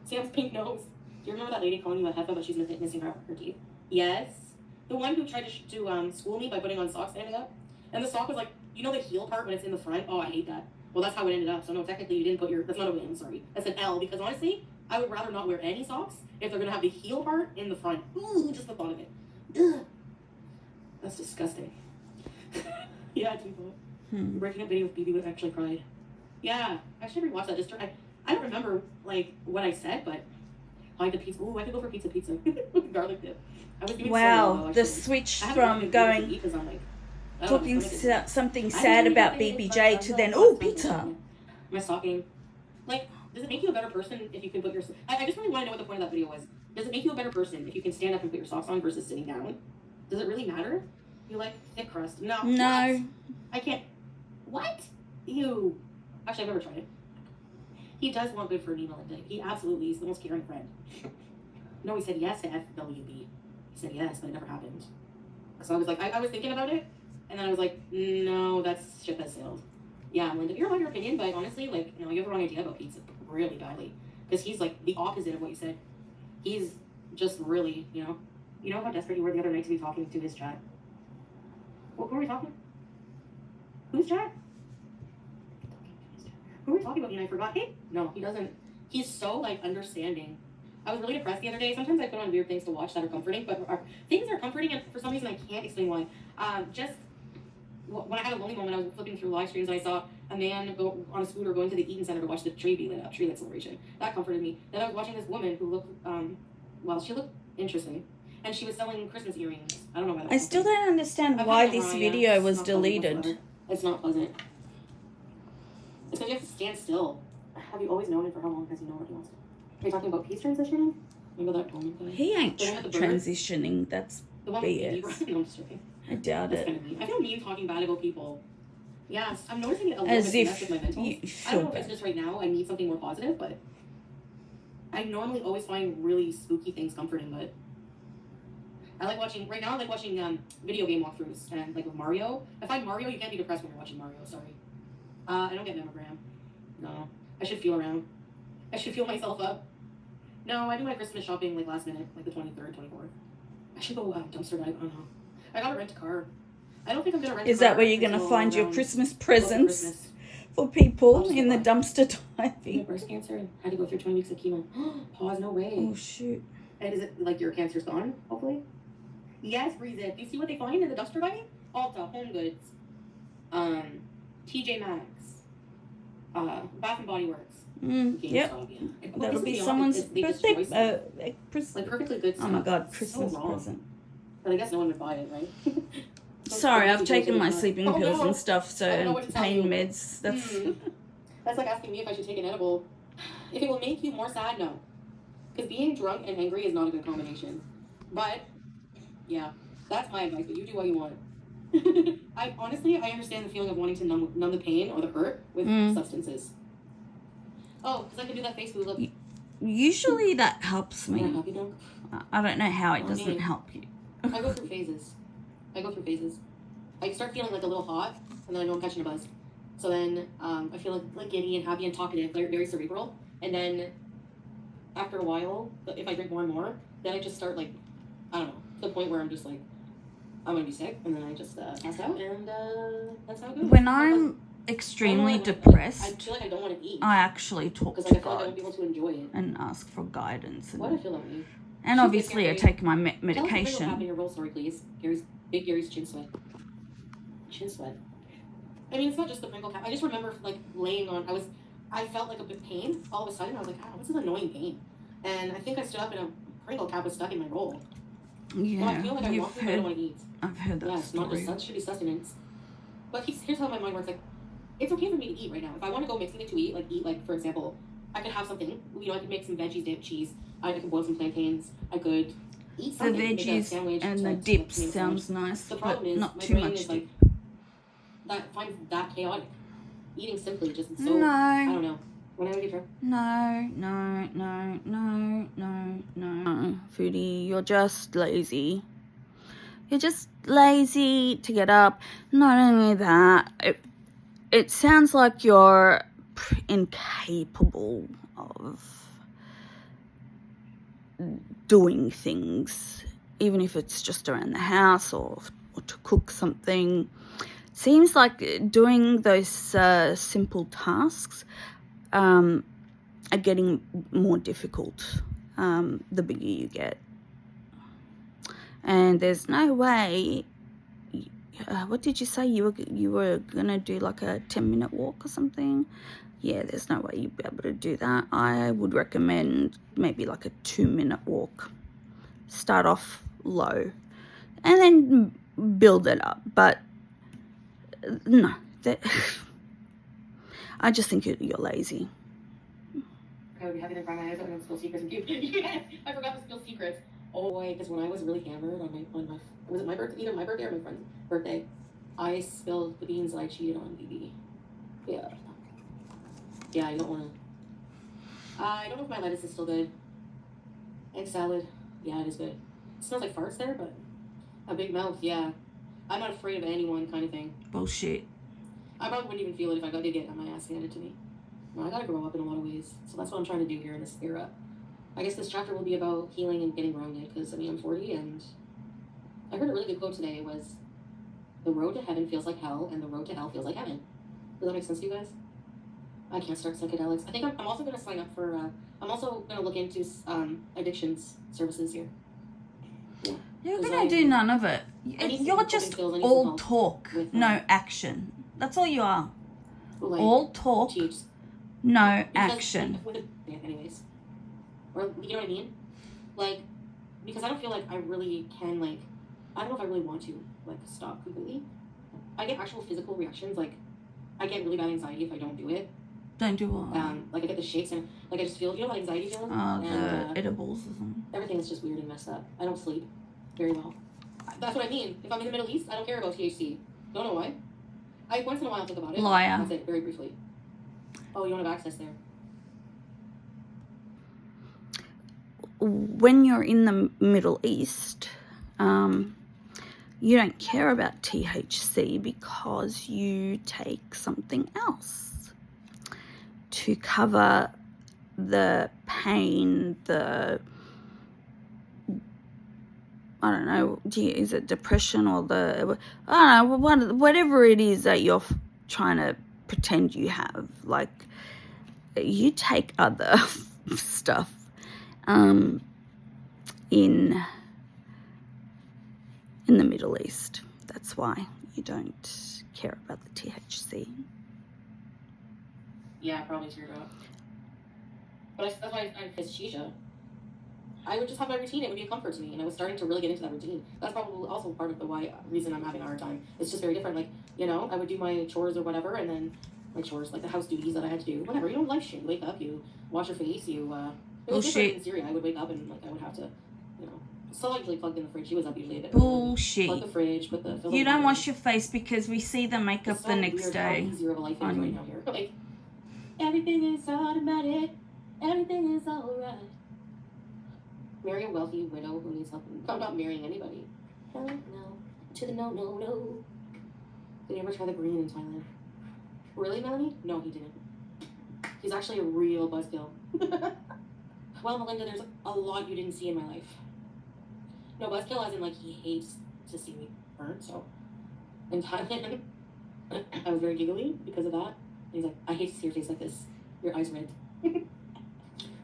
Sam's pink nose. Do you remember that lady calling you a heifer, but she's missing her teeth? Yes. The one who tried to school me by putting on socks standing up. And the sock was like, you know the heel part when it's in the front? Oh, I hate that. Well, that's how it ended up. So no, technically you didn't put your, that's not a win, sorry. That's an L, because honestly, I would rather not wear any socks if they're going to have the heel part in the front. Ooh, just the thought of it. Ugh. That's disgusting. Yeah, too funny. Breaking up video with BB would actually cried. Yeah, I should rewatch that. I don't remember, like, what I said, but I like the pizza. Ooh, I could go for pizza with garlic dip. I was doing wow, the switch from going talking something sad about BBJ to then, oh, pizza. My stocking. Like, does it make you a better person if you can put your... I just really want to know what the point of that video was. Does it make you a better person if you can stand up and put your socks on versus sitting down? Does it really matter? You like thick crust? No. No. What? I can't... What? Ew. Actually, I've never tried it. He does want good for an email and He absolutely is the most caring friend. No, he said yes to FWB. He said yes, but it never happened. So I was like, I was thinking about it, and then I was like, no, that ship has sailed. Yeah, Linda, you're allowed your opinion, but honestly, like, you know, you have the wrong idea about pizza really badly. Because he's like the opposite of what you said. He's just really, you know how desperate you were the other night to be talking to his chat? Who were we talking? Who's chat? Who were we talking about? I forgot. Hey, no, he doesn't. He's so, like, understanding. I was really depressed the other day. Sometimes I put on weird things to watch that are comforting, but things are comforting, and for some reason I can't explain why. Just when I had a lonely moment, I was flipping through live streams, and I saw a man go on a scooter going to the Eaton Center to watch the tree be lit up, tree lit celebration. That comforted me. Then I was watching this woman who looked, well, she looked interesting, and she was selling Christmas earrings. I don't know why. I still don't understand why this video was deleted. It's not pleasant. It's because you have to stand still. Have you always known it? For how long has he known what he wants? Are you talking about peace transitioning? Remember that moment? He ain't transitioning. That's the one BS. No, I'm just joking. I doubt it. Kind of mean. I feel mean talking bad about people. Yes, I'm noticing it a little As bit if with my mental. I don't know if it's just right now. I need something more positive, but I normally always find really spooky things comforting. But I like watching. Right now, I like watching video game walkthroughs and like with Mario. I find Mario, you can't be depressed when you're watching Mario. Sorry. I don't get mammogram. No, I should feel around. I should feel myself up. No, I do my Christmas shopping like last minute, like the 23rd, 24th. I should go dumpster dive. I don't know. I gotta rent a car. I don't think I'm gonna rent a car. Is that where you're gonna find your Christmas presents for people in the dumpster diving? Breast cancer and had to go through 20 weeks of chemo. Pause, no way. Oh, shoot. And is it like your cancer's gone, hopefully? Yes, breathe it. Do you see what they find in the dumpster diving? Ulta, Home Goods, TJ Maxx, Bath and Body Works. Yep. That'll be someone's birthday. Like perfectly good stuff. Oh my god, Christmas present. But I guess no one would buy it, right? Sorry, I've taken my sleeping pills and stuff, so and pain meds. That's like asking me if I should take an edible. If it will make you more sad, no. Because being drunk and angry is not a good combination. But yeah, that's my advice. But you do what you want. I honestly understand the feeling of wanting to numb the pain or the hurt with substances. Oh, because I can do that face look. Usually that helps me. Help you, Dunk? I don't know how it doesn't help you. I go through phases. I start feeling like a little hot, and then I know I'm catching a buzz. So then I feel like giddy and happy and talkative, very, very cerebral. And then after a while, if I drink more and more, then I just start like, I don't know, to the point where I'm just like, I'm gonna be sick, and then I just pass out, and that's how it goes. When I'm extremely depressed, I feel like I don't want to eat. I actually talk to I feel like I God won't be able to enjoy it. and ask for guidance. Why do I feel that way? And obviously I take my medication. Tell us what happened in your roll story, please. Gary's chin sweat. Chin sweat. I mean, it's not just the Pringle cap. I just remember like laying on. I felt like a bit pain. All of a sudden, I was like, "God, what's this annoying pain?" And I think I stood up and a Pringle cap was stuck in my roll. Yeah, well, I feel like I want food, but I don't want to eat. I've heard that it's story. Not just that should be sustenance. But here's how my mind works. Like, it's okay for me to eat right now. If I want to go make something to eat, like for example, I could have something. You know, I could make some veggies, dip, cheese. I could boil some plantains. I could eat something. The veggies sandwich, and the dips sounds nice, the problem is not my too brain much is dip. Like, that finds that chaotic. Eating simply just so. No. I don't know. When I would get drunk. No. Foodie, you're just lazy. You're just lazy to get up. Not only that, it sounds like you're incapable of doing things, even if it's just around the house or to cook something. Seems like doing those simple tasks are getting more difficult the bigger you get. And there's no way. What did you say? You were gonna do like a 10-minute walk or something? Yeah, there's no way you'd be able to do that. I would recommend maybe like a 2-minute walk. Start off low and then build it up. But no, I just think you're lazy. I would be happy to cry my eyes out and spill secrets with you. Yes, I forgot to spill secrets. Oh boy, because when I was really hammered on my was it my birthday? Either my birthday or my friend's birthday, I spilled the beans that I cheated on BB. Yeah. Yeah, I don't want to. I don't know if my lettuce is still good. Egg salad. Yeah, it is good. It smells like farts there, but a big mouth. Yeah. I'm not afraid of anyone, kind of thing. Bullshit. I probably wouldn't even feel it if I did get my ass handed to me. No, I gotta grow up in a lot of ways. So that's what I'm trying to do here in this era. I guess this chapter will be about healing and getting grounded, because, I mean, I'm 40, and I heard a really good quote today was, the road to heaven feels like hell, and the road to hell feels like heaven. Does that make sense to you guys? I can't start psychedelics. I think I'm also going to sign up for, I'm also going to look into addictions services here. Yeah. You're going to do none of it. You're just all talk, no action. That's all you are. Like, all talk, no action. Anyways. Or, you know what I mean? Like, because I don't feel like I really can, like, I don't know if I really want to, like, stop completely. I get actual physical reactions, like, I get really bad anxiety if I don't do it. Don't do what? Like, I get the shakes, and, like, I just feel, you know that anxiety feeling? The edibles or something. Everything is just weird and messed up. I don't sleep very well. That's what I mean. If I'm in the Middle East, I don't care about THC. Don't know why. I once in a while think about it. Liar. That's it, very briefly. Oh, you don't have access there. When you're in the Middle East, you don't care about THC because you take something else to cover the pain, I don't know, is it depression or I don't know, whatever it is that you're trying to pretend you have. Like, you take other stuff in the Middle East. That's why you don't care about the THC. Yeah, probably teardrop. But that's why I miss shisha. I would just have my routine. It would be a comfort to me, and I was starting to really get into that routine. That's probably also part of the reason I'm having a hard time. It's just very different. Like, you know, I would do my chores or whatever, and then my chores, like the house duties that I had to do, whatever. You know, life shit. You wake up, you wash your face, it was different in Syria. I would wake up and, like, I would have to, you know. So I usually plugged in the fridge. He was up usually a bit. Bullshit. Plug the fridge, put the... You don't wash your face because we see the makeup the next day. It's easier of a life is right now here. Like, everything is automatic. Everything is alright. Marry a wealthy widow who needs help. I'm not marrying anybody. Hell no. To the no. Did you ever try the green in Thailand? Really, Melanie? No, he didn't. He's actually a real buzzkill. Well, Melinda, there's a lot you didn't see in my life. No, buzzkill as in, like, he hates to see me burn, so in Thailand, I was very giggly because of that. And he's like, I hate to see your face like this. Your eyes red.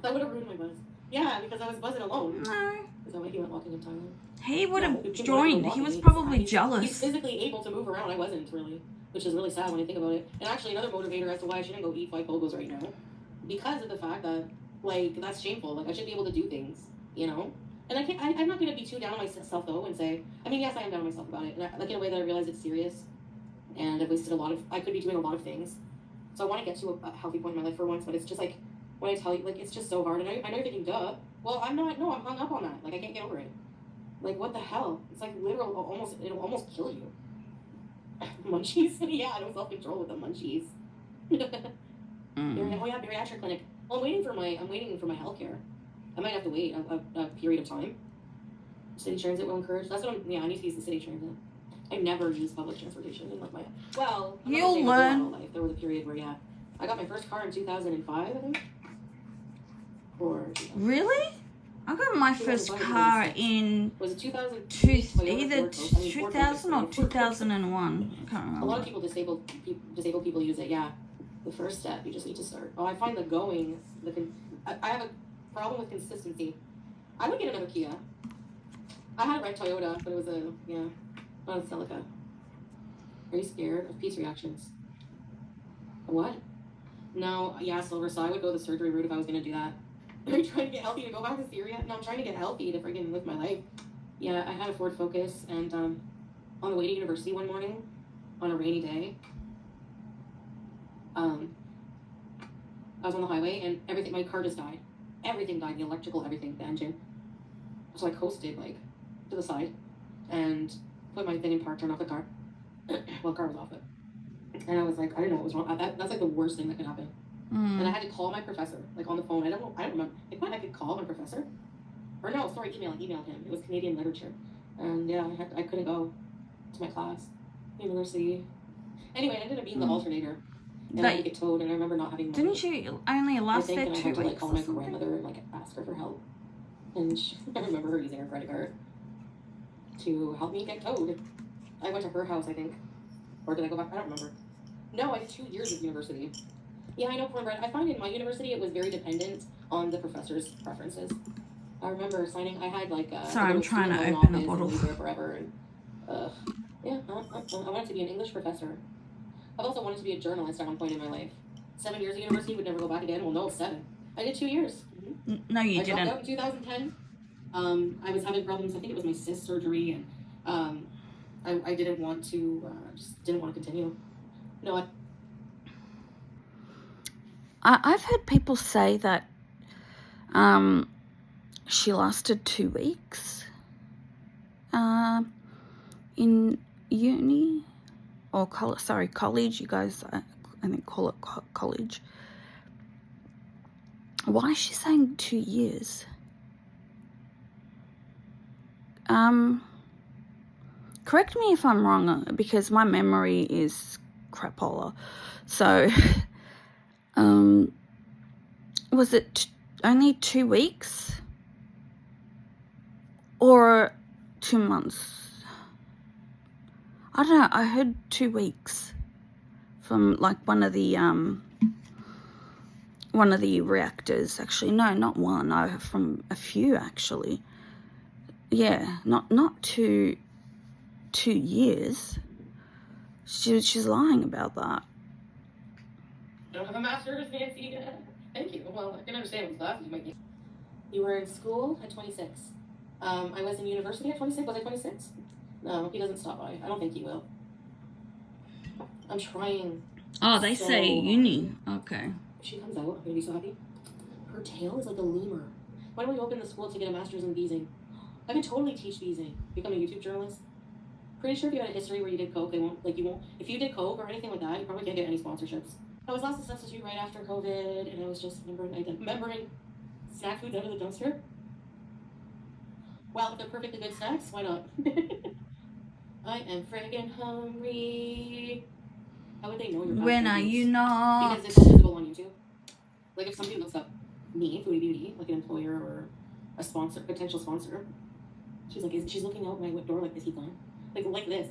That would have ruined my buzz. Yeah, because I was buzzing alone. No. Is that why he went walking in Thailand? He would have No, joined. He was probably jealous. He's physically able to move around. I wasn't really, which is really sad when I think about it. And actually, another motivator as to why I shouldn't go eat 5 pogos right now, because of the fact that, like, that's shameful. Like, I should be able to do things, you know. And I'm not gonna be too down on myself though, and say, I mean, yes, I am down on myself about it, and like in a way that I realize it's serious, and I've wasted I could be doing a lot of things. So I want to get to a healthy point in my life for once, but it's just like, when I tell you, like, it's just so hard. And I know you're thinking, duh. Well, I'm not. No, I'm hung up on that. Like, I can't get over it. Like, what the hell? It's like literal. It'll almost kill you. Munchies. Yeah, no self-control with the munchies. Oh yeah, bariatric clinic. Well, I'm waiting for my healthcare. I might have to wait a period of time. City transit will encourage. That's what I need to use the city transit. I never used public transportation in like my. Well, you'll learn. Life. There was a period where I got my first car in 2005, I think. Really? I got my first car in was it 2000? Either 2000 or 2001. I can't remember. A lot of disabled people use it. Yeah, the first step you just need to start. Oh, I find I have a problem with consistency. I would get another Kia. I had a red Toyota, but it was not a Celica. Are you scared of peace reactions? What? No, yeah, Silver. So I would go the surgery route if I was gonna do that. Are you trying to get healthy to go back to Syria? No, I'm trying to get healthy to freaking live my life. Yeah, I had a Ford Focus, and on the way to university one morning, on a rainy day, I was on the highway, and my car just died. Everything died, the electrical, everything, the engine. So I coasted, like, to the side, and put my thing in park, turned off the car. Well, the car was off it. And I was like, I didn't know what was wrong. That's like the worst thing that could happen. And I had to call my professor, like on the phone. I don't remember. Like, what, I could call my professor? Or no, sorry, emailed him. It was Canadian literature. And yeah, I couldn't go to my class, university. Anyway, I ended up being the alternator. And I had to get towed, and I remember not having money. Didn't you only last there 2 weeks? I had to like call my grandmother and like ask her for help. And I remember her using her credit card to help me get towed. I went to her house, I think. Or did I go back? I don't remember. No, I did 2 years of university. Yeah, I know cornbread. I find in my university it was very dependent on the professor's preferences. I remember signing. I had like. Sorry, I'm trying to open a bottle. Forever, and yeah, I wanted to be an English professor. I've also wanted to be a journalist at one point in my life. 7 years of university, would never go back again. Well, no, 7. I did 2 years. Mm-hmm. No, you didn't. I dropped out in 2010. I was having problems. I think it was my cyst surgery, and I didn't want to. Just didn't want to continue. No, I've heard people say that she lasted 2 weeks in uni or college. You guys, I think, call it college. Why is she saying 2 years? Correct me if I'm wrong, because my memory is crapola. So, was it only 2 weeks or 2 months? I don't know. I heard 2 weeks from like one of the reactors. Actually, no, not one. From a few actually. Yeah, not 2 years. She's lying about that. I don't have a master's, Nancy. Thank you. Well, I can understand what classes you might need. You were in school at 26. I was in university at 26. Was I 26? No, he doesn't stop by. I don't think he will. I'm trying. Oh, they say uni. Okay. If she comes out, I'm gonna be so happy. Her tail is like a lemur. Why don't we open the school to get a master's in beezing? I could totally teach beezing. Become a YouTube journalist. Pretty sure if you had a history where you did coke, you won't. If you did coke or anything like that, you probably can't get any sponsorships. I was last a substitute right after COVID, and I was just remembering snack foods out of the dumpster. Well, if they're perfectly good snacks, why not? I am friggin' hungry. How would they know you're When are you not? Because it's visible on YouTube. Like if somebody looks up me, Foodie Beauty, like an employer or a sponsor, potential sponsor. She's like, she's looking out my door like, is he gone? Like this.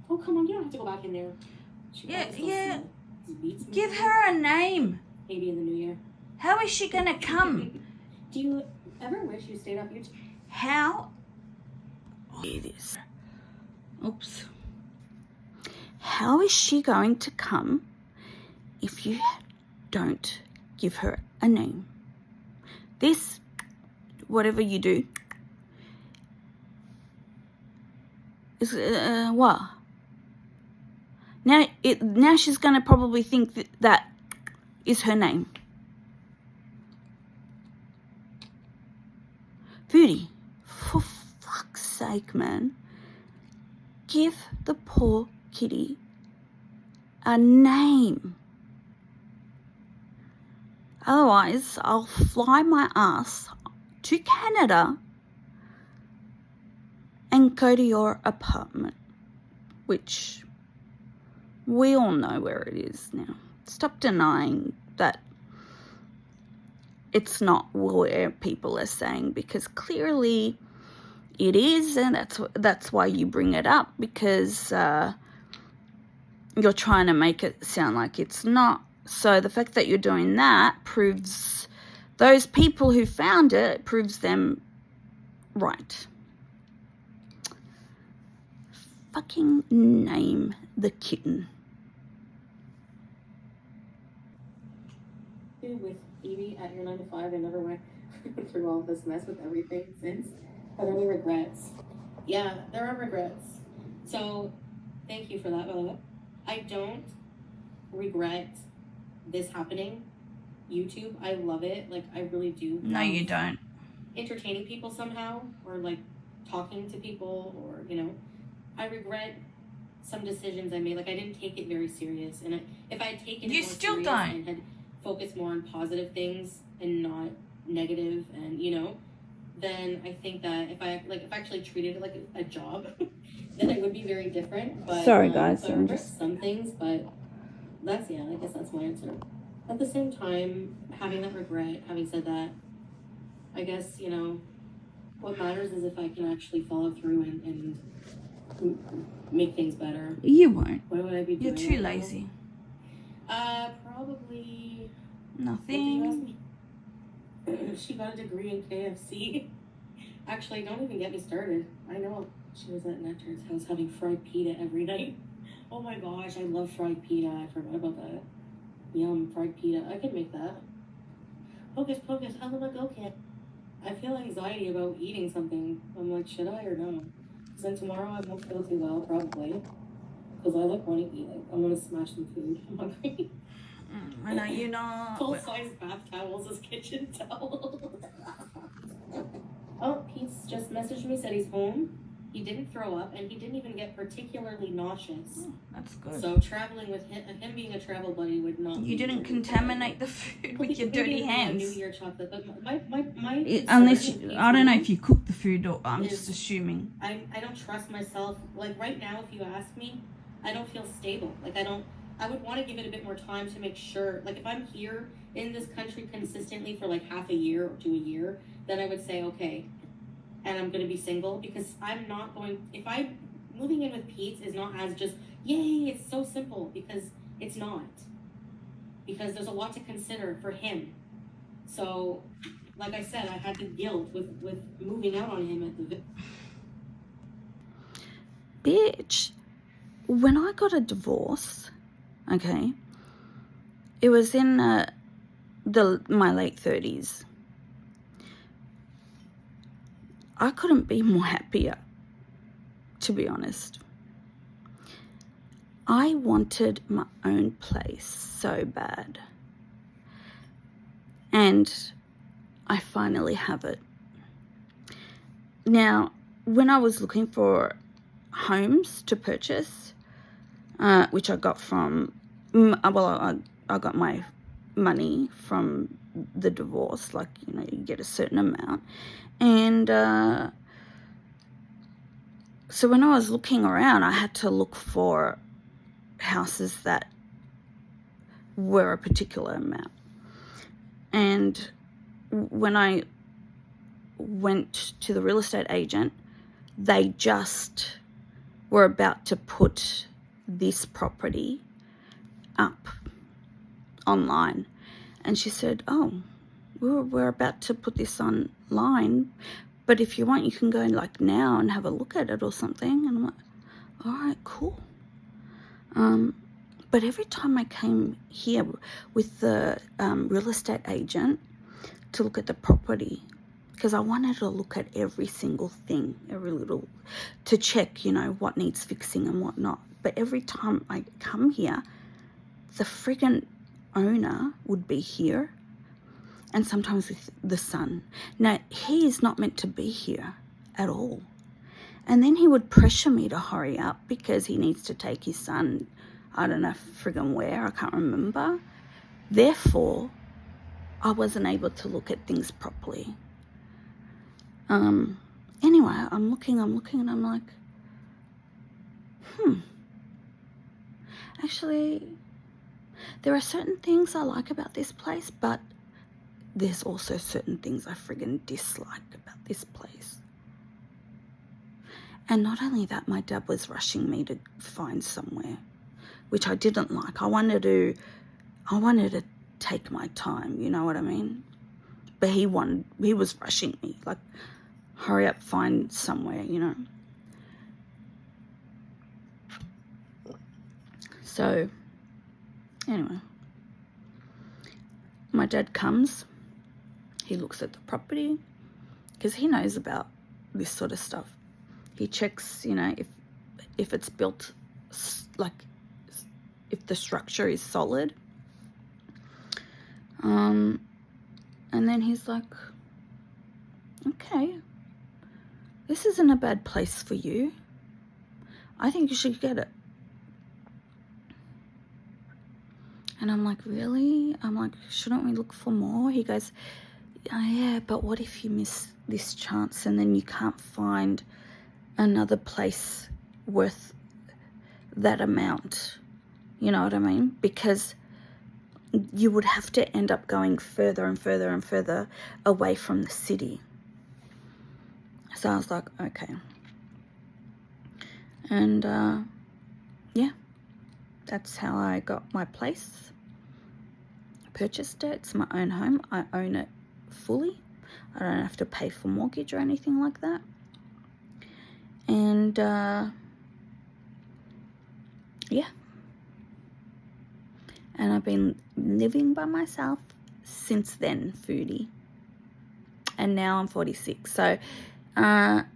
Oh, come on, you don't have to go back in there. Yeah. Give her a name. Maybe in the new year. How is she gonna come? Do you ever wish you stayed off YouTube? How? It is. Oops. How is she going to come if you don't give her a name? This, whatever you do, is what? Now she's going to probably think that is her name. Foodie, for fuck's sake, man. Give the poor kitty a name. Otherwise, I'll fly my ass to Canada and go to your apartment, which we all know where it is now. Stop denying that it's not where people are saying, because clearly it is, and that's why you bring it up, because you're trying to make it sound like it's not. So the fact that you're doing that proves those people who found it, proves them right. Fucking name the kitten. With Evie at your 9 to 5, I never went through all this mess with everything since. Are there any regrets? Yeah, there are regrets. So, thank you for that, by the way. I don't regret this happening. YouTube, I love it. Like, I really do. No, you don't. Entertaining people somehow, or like talking to people, or, you know, I regret some decisions I made. Like, I didn't take it very serious. And if I had taken it you more still serious don't. and had focused more on positive things and not negative, and, you know, then I think that if I actually treated it like a job, then it would be very different. But sorry, guys. So I regret some things, but I guess that's my answer. At the same time, having that regret, having said that, I guess, you know, what matters is if I can actually follow through and make things better. You won't. What would I be doing? You're too lazy. Probably nothing. She got a degree in KFC. Actually, don't even get me started. I know she was at Nectar's house having fried pita every night. Oh my gosh, I love fried pita. I forgot about that. Yum, fried pita. I could make that. Hocus pocus, how am I go kid? I feel anxiety about eating something. I'm like, should I or no? Because then tomorrow I won't feel too well, probably. Because I like want to eat. Like, I'm going to smash some food. I'm hungry. I know you're not. Full-size bath towels as kitchen towels. Oh, Pete's just messaged me, said he's home. He didn't throw up, and he didn't even get particularly nauseous. Oh, that's good. So traveling with him being a travel buddy would not. You didn't contaminate the food with your dirty hands. New Year chocolate, but my unless I don't know if you cook the food, or I'm just assuming. I don't trust myself. Like right now, if you ask me, I don't feel stable. Like I would want to give it a bit more time to make sure. Like if I'm here in this country consistently for like half a year or to a year, then I would say okay. And I'm going to be single, because I'm not going, if I'm moving in with Pete is not as just, yay, it's so simple, because it's not. Because there's a lot to consider for him. So, like I said, I had the guilt with moving out on him at the... Bitch, when I got a divorce, okay, it was in my late 30s. I couldn't be more happier, to be honest. I wanted my own place so bad. And I finally have it. Now, when I was looking for homes to purchase, which I got from, I got my money from the divorce, like, you know, you get a certain amount. And so when I was looking around, I had to look for houses that were a particular amount. And when I went to the real estate agent, they just were about to put this property up online. And she said, oh, we're about to put this online, but if you want, you can go like now and have a look at it or something. And I'm like, all right, cool. But every time I came here with the real estate agent to look at the property, because I wanted to look at every single thing, every little, to check, you know, what needs fixing and what not. But every time I come here, the friggin' owner would be here, and sometimes with the son. Now, he is not meant to be here at all. And then he would pressure me to hurry up because he needs to take his son, I don't know friggin' where, I can't remember. Therefore, I wasn't able to look at things properly. Anyway, I'm looking, and I'm like, actually, there are certain things I like about this place, but there's also certain things I friggin' dislike about this place. And not only that, my dad was rushing me to find somewhere, which I didn't like. I wanted to take my time, you know what I mean? But he was rushing me, like, hurry up, find somewhere, you know. So, anyway, my dad comes, he looks at the property, because he knows about this sort of stuff. He checks, you know, if it's built, like, if the structure is solid. And then he's like, okay, this isn't a bad place for you. I think you should get it. And I'm like, really? I'm like, shouldn't we look for more? He goes, oh, yeah, but what if you miss this chance and then you can't find another place worth that amount? You know what I mean? Because you would have to end up going further and further and further away from the city. So I was like, okay. And yeah, that's how I got my place. I purchased it. It's my own home. I own it fully. I don't have to pay for mortgage or anything like that. And yeah. And I've been living by myself since then, Foodie. And now I'm 46. So, late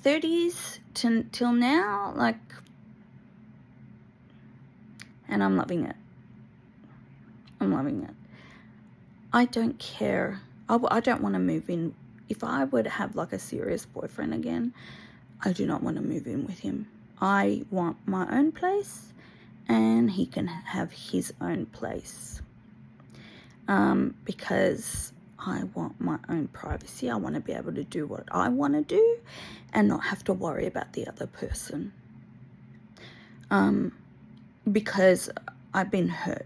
30s till now, like, and I'm loving it. I'm loving it. I don't care. I don't want to move in. If I were to have, like, a serious boyfriend again, I do not want to move in with him. I want my own place. And he can have his own place, because I want my own privacy. I want to be able to do what I want to do and not have to worry about the other person, because I've been hurt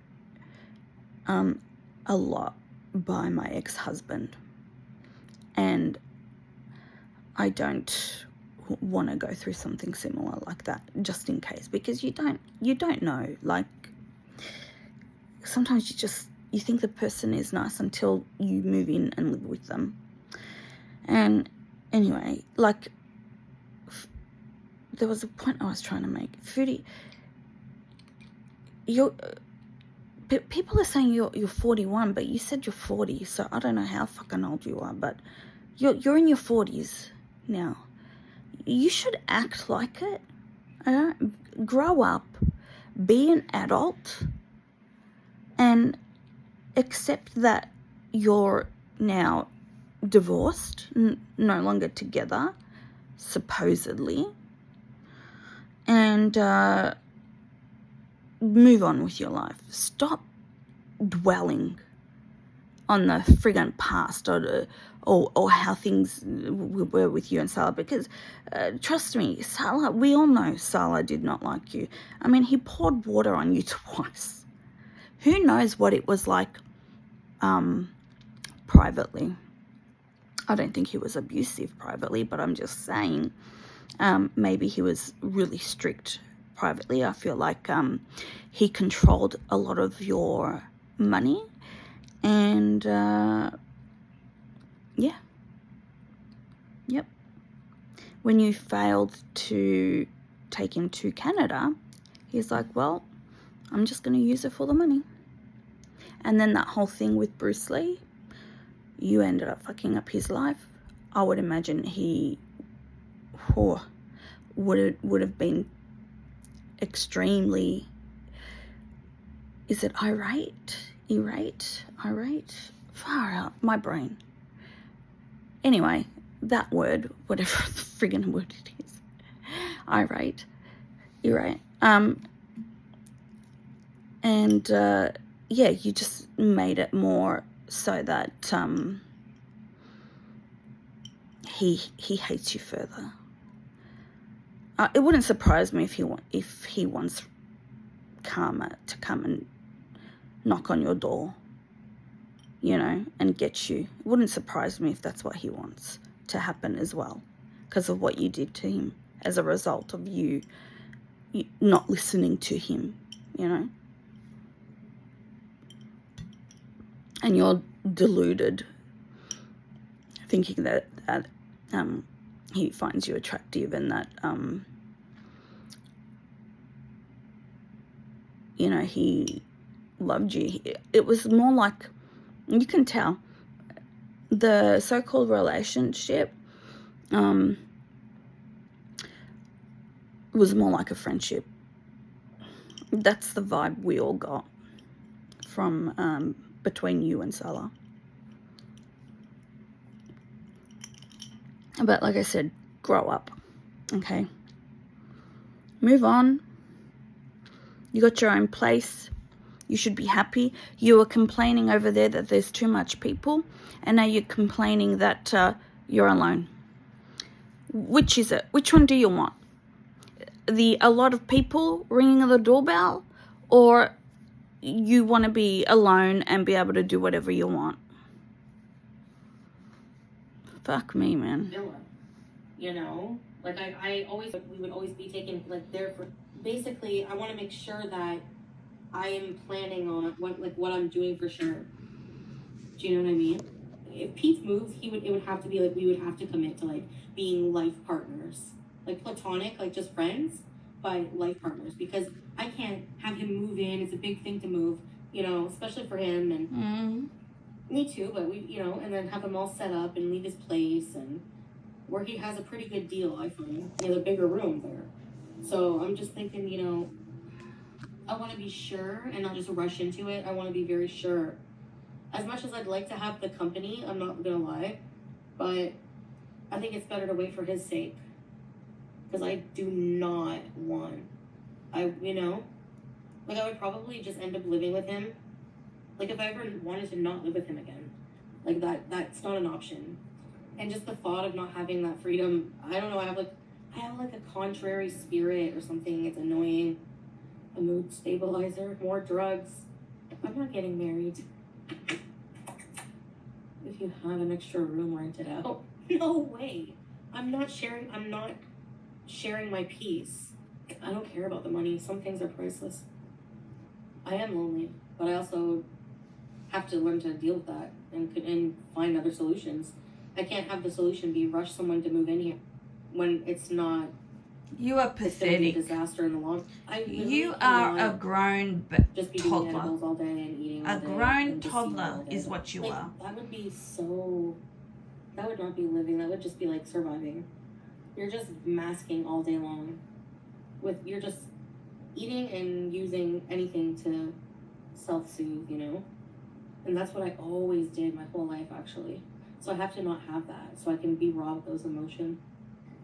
a lot by my ex-husband, and I don't want to go through something similar like that, just in case, because you don't know. Like, sometimes you think the person is nice until you move in and live with them. And anyway, like, there was a point I was trying to make. Foodie, people are saying you're 41, but you said you're 40, so I don't know how fucking old you are, but you're in your 40s now. You should act like it. Grow up, be an adult, and accept that you're now divorced, no longer together, supposedly, and move on with your life. Stop dwelling on the friggin' past or how things were with you and Salah, because trust me, Salah, we all know Salah did not like you. I mean, he poured water on you twice. Who knows what it was like privately. I don't think he was abusive privately, but I'm just saying maybe he was really strict privately. I feel like he controlled a lot of your money, and yeah, yep. When you failed to take him to Canada, he's like, well, I'm just going to use it for the money. And then that whole thing with Bruce Lee, you ended up fucking up his life. I would imagine he would have been extremely, is it irate? Far out, my brain. Anyway, that word, whatever the friggin' word it is, irate. And yeah, you just made it more so that he hates you further. It wouldn't surprise me if he wants karma to come and knock on your door, you know, and get you. It wouldn't surprise me if that's what he wants to happen as well, because of what you did to him as a result of you not listening to him, you know. And you're deluded, thinking that he finds you attractive and that you know, he loved you. It was more like, you can tell, the so-called relationship was more like a friendship. That's the vibe we all got from between you and Salah. But like I said, grow up, okay? Move on. You got your own place. You should be happy. You were complaining over there that there's too much people, and now you're complaining that you're alone. Which is it? Which one do you want? A lot of people ringing the doorbell, or you want to be alone and be able to do whatever you want? Fuck me, man. You know, like we would always be taken like there for. Basically, I want to make sure that I am planning on what I'm doing for sure. Do you know what I mean? If Pete moves, it would have to be like, we would have to commit to like being life partners, like platonic, like just friends, but life partners, because I can't have him move in. It's a big thing to move, you know, especially for him, and me too. But we, you know, and then have him all set up and leave his place, and where he has a pretty good deal, I find. He has a bigger room there. So I'm just thinking, you know, I want to be sure and not just rush into it. I want to be very sure. As much as I'd like to have the company, I'm not going to lie, but I think it's better to wait for his sake. Because I do not want, you know, like I would probably just end up living with him. Like if I ever wanted to not live with him again, like that's not an option. And just the thought of not having that freedom, I don't know, I have like a contrary spirit or something. It's annoying. A mood stabilizer, more drugs. I'm not getting married. If you have an extra room rented out. No way. I'm not sharing my peace. I don't care about the money. Some things are priceless. I am lonely, but I also have to learn to deal with that and find other solutions. I can't have the solution be rush someone to move in here when it's not. You are It's gonna be a pathetic. disaster in the long. You are a grown just be toddler. doing edibles all day and eating all A day. grown toddler is what you are. That would be so. That would not be living. That would just be like surviving. You're just masking all day long. You're just eating and using anything to self-soothe, you know? And that's what I always did my whole life, actually. So I have to not have that, so I can be raw with those emotions.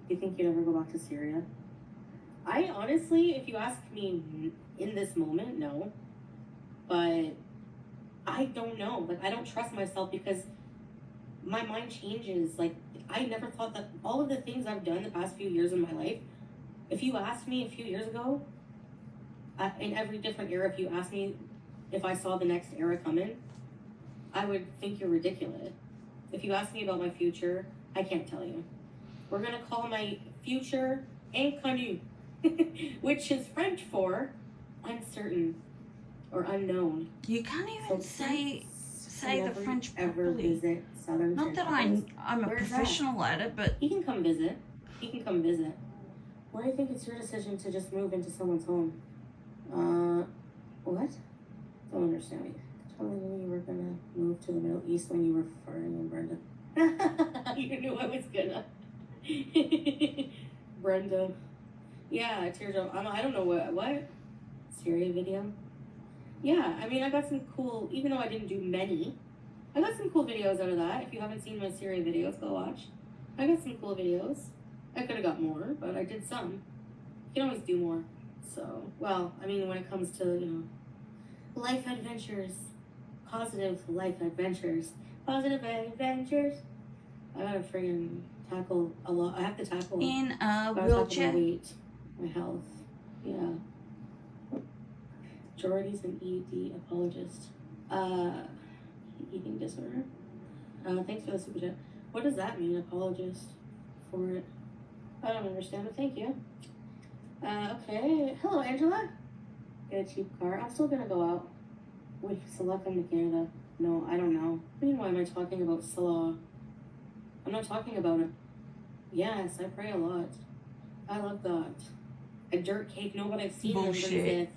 Do you think you'd ever go back to Syria? I honestly, if you ask me in this moment, no. But I don't know. Like, I don't trust myself because my mind changes. Like, I never thought that all of the things I've done the past few years in my life, if you asked me a few years ago, in every different era, if you asked me if I saw the next era coming, I would think you're ridiculous. If you ask me about my future, I can't tell you. We're gonna call my future inconnu, which is French for uncertain or unknown. You can't even say the French ever properly. visit Southern Not that I'm a Where's professional at it, but He can come visit. He can come visit. Why do you think it's your decision to just move into someone's home? What? Don't understand me. Telling you you were gonna move to the Middle East when you were farting in Brenda. You knew I was gonna. Brenda. Yeah, teardrop. I don't know what? Syria video? Yeah, I mean, I got some cool, even though I didn't do many, I got some cool videos out of that. If you haven't seen my Syria videos, go watch. I got some cool videos. I could have got more, but I did some. You can always do more. So, well, I mean, when it comes to, you know, life adventures, positive life adventures, positive adventures, I gotta friggin' tackle a lot. I have to tackle in a my wheelchair. weight, my health. Yeah. Jordy's an ED apologist. Eating disorder. Thanks for the super chat. What does that mean, apologist? For it? I don't understand, but thank you. Okay. Hello, Angela. Get a cheap car. I'm still gonna go out. Wait, Salah come to Canada? No, I don't know. I mean, why am I talking about Salah? I'm not talking about it. Yes, I pray a lot. I love God. A dirt cake? No, but I've seen them. Bullshit.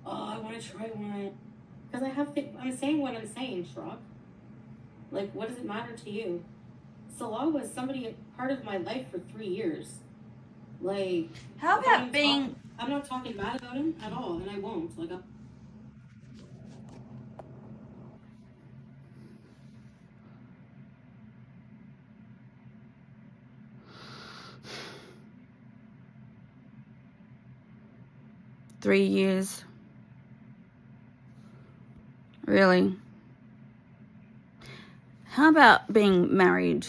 Oh, I want to try one. Because I have to, I'm saying what I'm saying, Shrock. Like, what does it matter to you? Salah was part of my life for 3 years. Like, How about being... I'm not talking bad about him at all, and I won't. Like, 3 years. Really? How about being married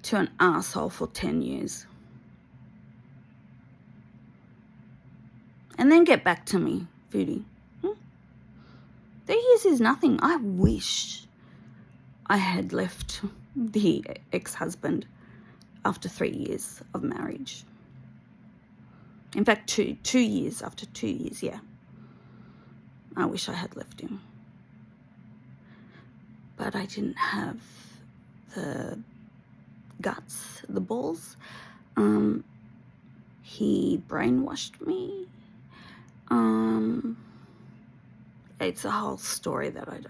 to an asshole for 10 years? And then get back to me, Foodie. 3 years is nothing. I wish I had left the ex-husband after 3 years of marriage. In fact, 2 years, after 2 years, yeah. I wish I had left him. But I didn't have the guts, the balls. He brainwashed me. It's a whole story that I've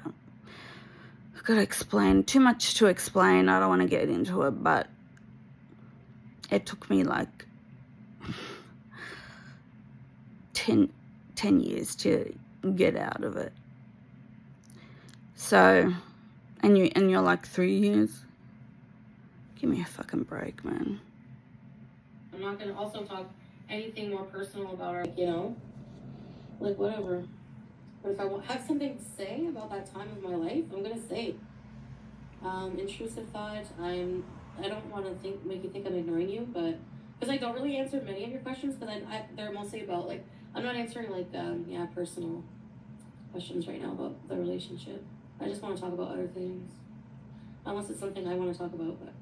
got to explain. Too much to explain. I don't want to get into it, but it took me like 10 years to get out of it. So, and you're like 3 years? Give me a fucking break, man. I'm not going to also talk anything more personal about our, you know, like whatever. But if I have something to say about that time of my life, I'm going to say it. Intrusive thought, I don't want to make you think I'm ignoring you, but, because I don't really answer many of your questions, because they're mostly about, like, I'm not answering, like, personal questions right now about the relationship. I just want to talk about other things. Unless it's something I want to talk about, but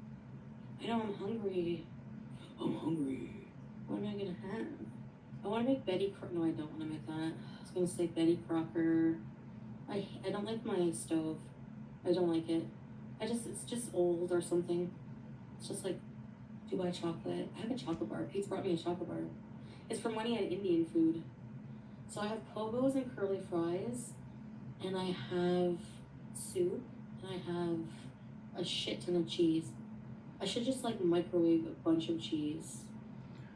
I know I'm hungry. I'm hungry. What am I going to have? I want to make Betty Crocker. No, I don't want to make that. I was going to say Betty Crocker. I don't like my stove. I don't like it. It's just old or something. It's just like Dubai chocolate. I have a chocolate bar. Pete's brought me a chocolate bar. It's from when he had Indian food. So I have pogos and curly fries, and I have soup, and I have a shit ton of cheese. I should just like microwave a bunch of cheese,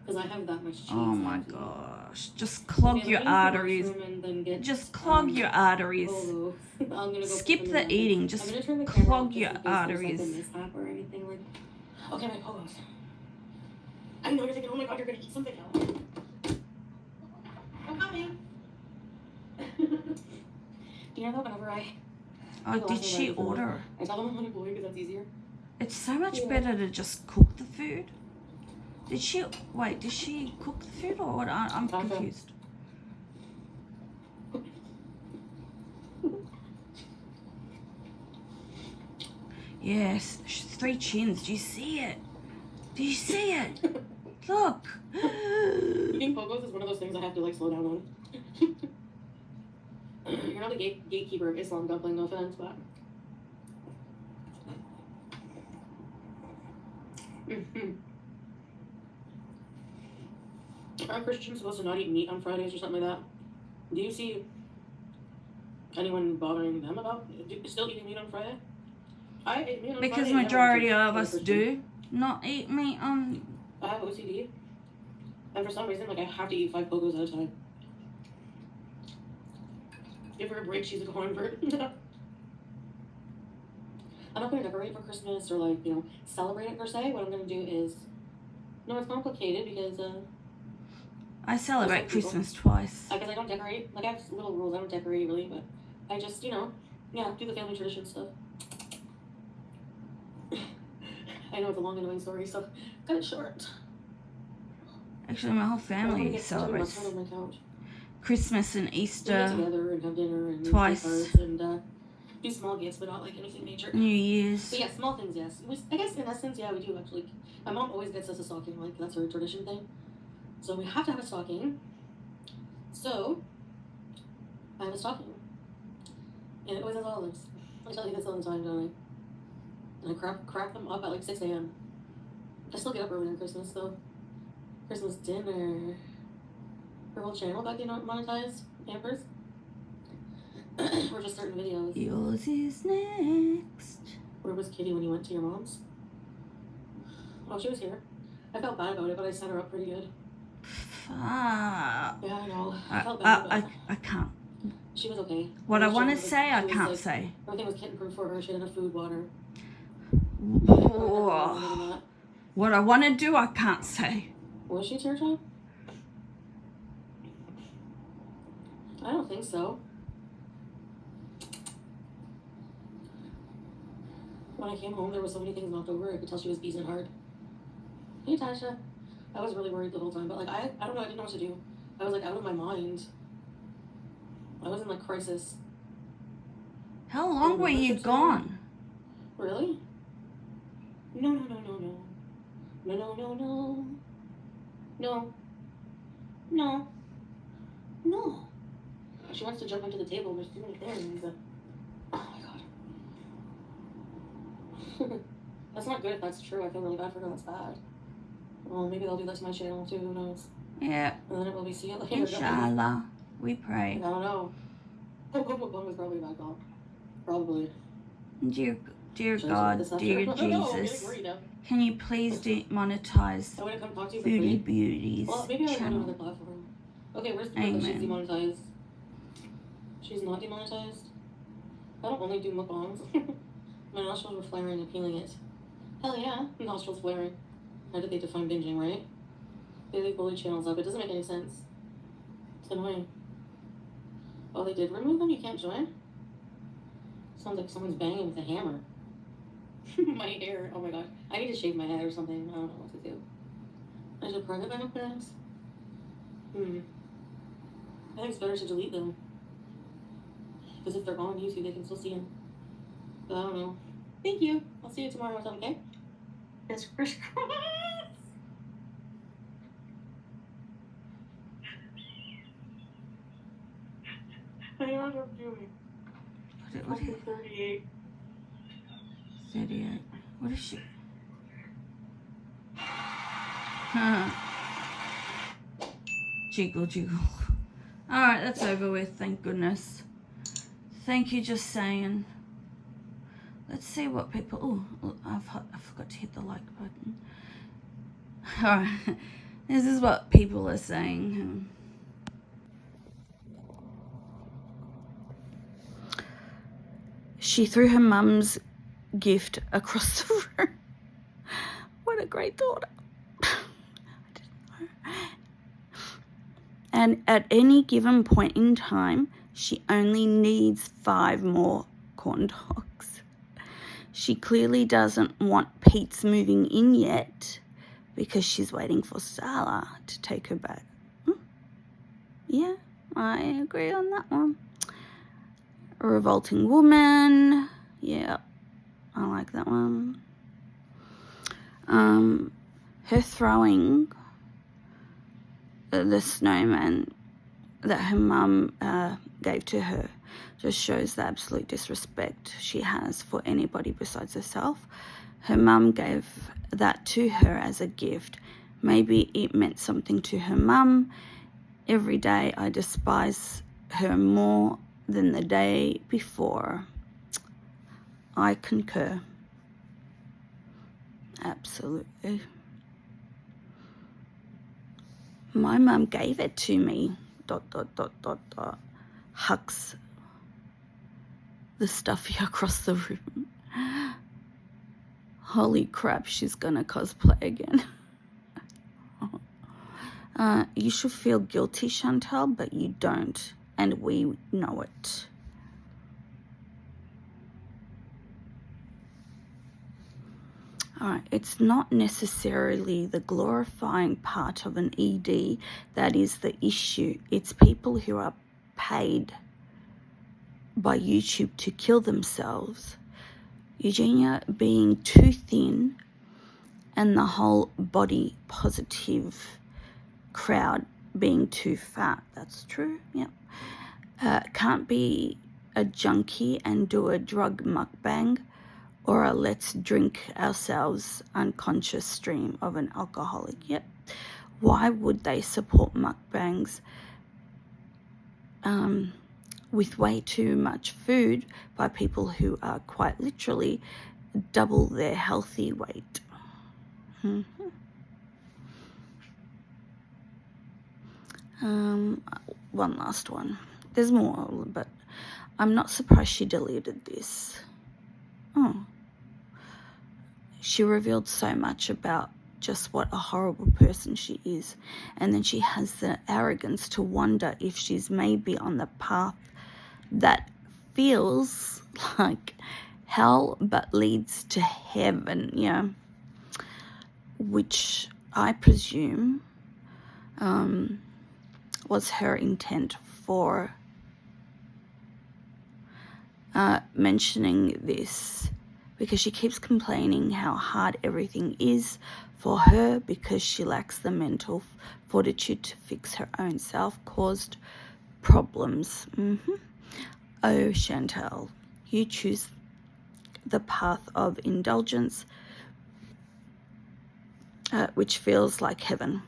because I have that much cheese. Oh my gosh. Just clog your arteries. Just clog your arteries. Skip the eating. Just clog your arteries. Or anything like. Okay, my pogos. I know you're thinking, oh my god, you're gonna eat something else. I'm coming. You know that whenever Oh, did she order? I tell them I'm on a boy because that's easier. It's so much better to just cook the food. Did she cook the food or what? I'm confused. Yes, 3 chins. Do you see it? Do you see it? Look. Eating pogos is one of those things I have to like slow down on. You're not a gatekeeper of Islam dumpling, no offense, but aren't Christians supposed to not eat meat on Fridays or something like that? Do you see anyone bothering them about still eating meat on Friday? I ate meat on Because Friday. majority of us do not eat meat on... I have OCD. And for some reason, like, I have to eat 5 pogos at a time. Give her a break, she's a convert. I'm not going to decorate for Christmas or, like, you know, celebrate it per se. What I'm going to do is... No, it's complicated because, I celebrate Christmas twice. Because I don't decorate. Like, I have little rules. I don't decorate, really, but I just, you know, yeah, do the family tradition stuff. I know it's a long, annoying story, so cut it short. Actually, my whole family celebrates Christmas and Easter together and have dinner and twice. And do small gifts, but not like anything major. New Year's. But yeah, small things, yes. I guess in essence, yeah, we do actually. My mom always gets us a stocking, like that's her tradition thing. So we have to have a stocking. So I have a stocking, and it always has olives. I tell you this all the time, don't I? And I crack them up at like 6 a.m. I still get up early on Christmas, though. Christmas dinner. Her whole channel got demonetized. Pampers. Or just certain videos. Yours is next. Where was Kitty when you went to your mom's? Oh, she was here. I felt bad about it, but I set her up pretty good. Fuck. Yeah, I know. I felt bad about it. I can't. She was okay. What I want to say, I can't say. Everything was kitten-proof for her. She had enough food, water. Oh. What I want to do, I can't say. Was she tear child? I don't think so. When I came home, there were so many things knocked over. I could tell she was beating hard. Hey, Tasha. I was really worried the whole time, but like I don't know. I didn't know what to do. I was like out of my mind. I was in like crisis. How long were you gone? Really? No, no, no, no, no. No, no, no, no. No. No. No. She wants to jump onto the table. There's too many things. Oh my god. That's not good if that's true. I feel really bad for her. That's bad. Well, maybe they'll do that to my channel too. Who knows? Yeah. And then it will be see you later. Inshallah. We pray. I don't know. Bum was probably a bad call. Probably. Dear God, dear Jesus, can you please demonetize Foodie Beauty's channel? Another platform. Okay, where's the proof that she's demonetized? She's not demonetized? I don't only do mukbangs. My nostrils were flaring and peeling it. Hell yeah, nostrils flaring. How did they define binging, right? They leave bully channels up. It doesn't make any sense. It's annoying. Oh, they did remove them? You can't join? Sounds like someone's banging with a hammer. My hair. Oh my god. I need to shave my head or something. I don't know what to do. I should private my plans. I think it's better to delete them. Because if they're on YouTube, they can still see them. But I don't know. Thank you. I'll see you tomorrow or something, okay? It's Chris Cross. I don't know what I'm doing. What is 38. 38. What is she? Jiggle, jiggle. Alright, that's over with, thank goodness. Thank you, Justsayin. Let's see what people... Oh, I forgot to hit the like button. Alright, this is what people are saying. She threw her mum's gift across the room. What a great daughter. I didn't know. And at any given point in time, she only needs 5 more corn dogs. She clearly doesn't want Pete's moving in yet because she's waiting for Salah to take her back. Yeah, I agree on that one. A revolting woman. Yeah. I like that one. Her throwing the snowman that her mum gave to her just shows the absolute disrespect she has for anybody besides herself. Her mum gave that to her as a gift. Maybe it meant something to her mum. Every day I despise her more than the day before. I concur. Absolutely. My mum gave it to me. ... Hucks the stuffy across the room. Holy crap, she's gonna cosplay again. You should feel guilty, Chantal, but you don't, and we know it. Alright, it's not necessarily the glorifying part of an ED that is the issue. It's people who are paid by YouTube to kill themselves. Eugenia being too thin and the whole body positive crowd being too fat. That's true, yep. Can't be a junkie and do a drug mukbang or a let's drink ourselves unconscious stream of an alcoholic. Yep. Why would they support mukbangs with way too much food by people who are quite literally double their healthy weight? One last one. There's more, but I'm not surprised she deleted this. Oh. She revealed so much about just what a horrible person she is, and then she has the arrogance to wonder if she's maybe on the path that feels like hell but leads to heaven, yeah, which I presume was her intent for mentioning this, because she keeps complaining how hard everything is for her because she lacks the mental fortitude to fix her own self-caused problems. Oh, Chantal, you choose the path of indulgence, which feels like heaven.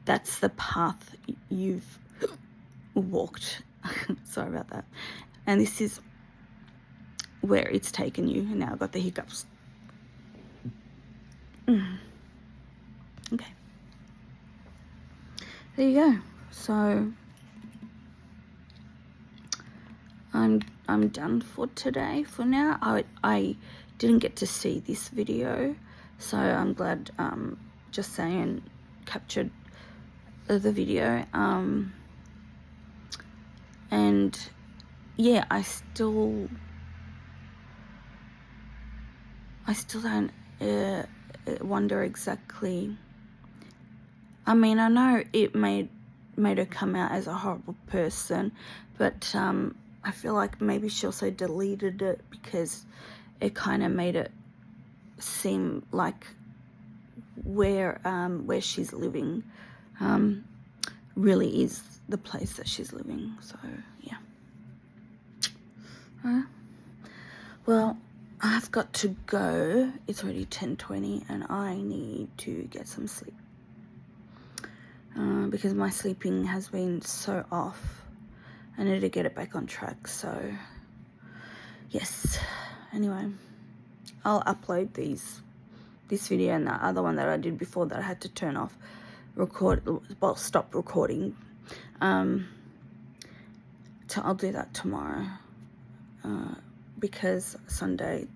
That's the path you've walked. Sorry about that. And this is where it's taken you, and now I've got the hiccups. Okay. There you go. So I'm done for today for now. I didn't get to see this video, so I'm glad Justsayin captured the video. And yeah, I still don't wonder exactly. I mean, I know it made her come out as a horrible person, but I feel like maybe she also deleted it because it kind of made it seem like where she's living really is the place that she's living. So yeah. Well, I've got to go. It's already 10:20 and I need to get some sleep because my sleeping has been so off. I need to get it back on track. So yes, anyway, I'll upload this video and the other one that I did before that I had to turn off stop recording. So I'll do that tomorrow because Sunday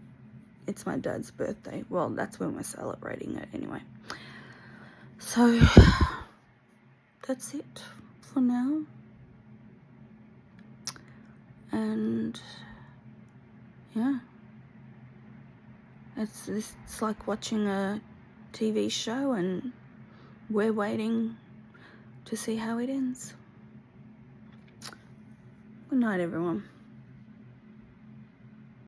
it's my dad's birthday. Well, that's when we're celebrating it anyway. So that's it for now. And yeah, it's like watching a TV show and we're waiting to see how it ends. Good night, everyone.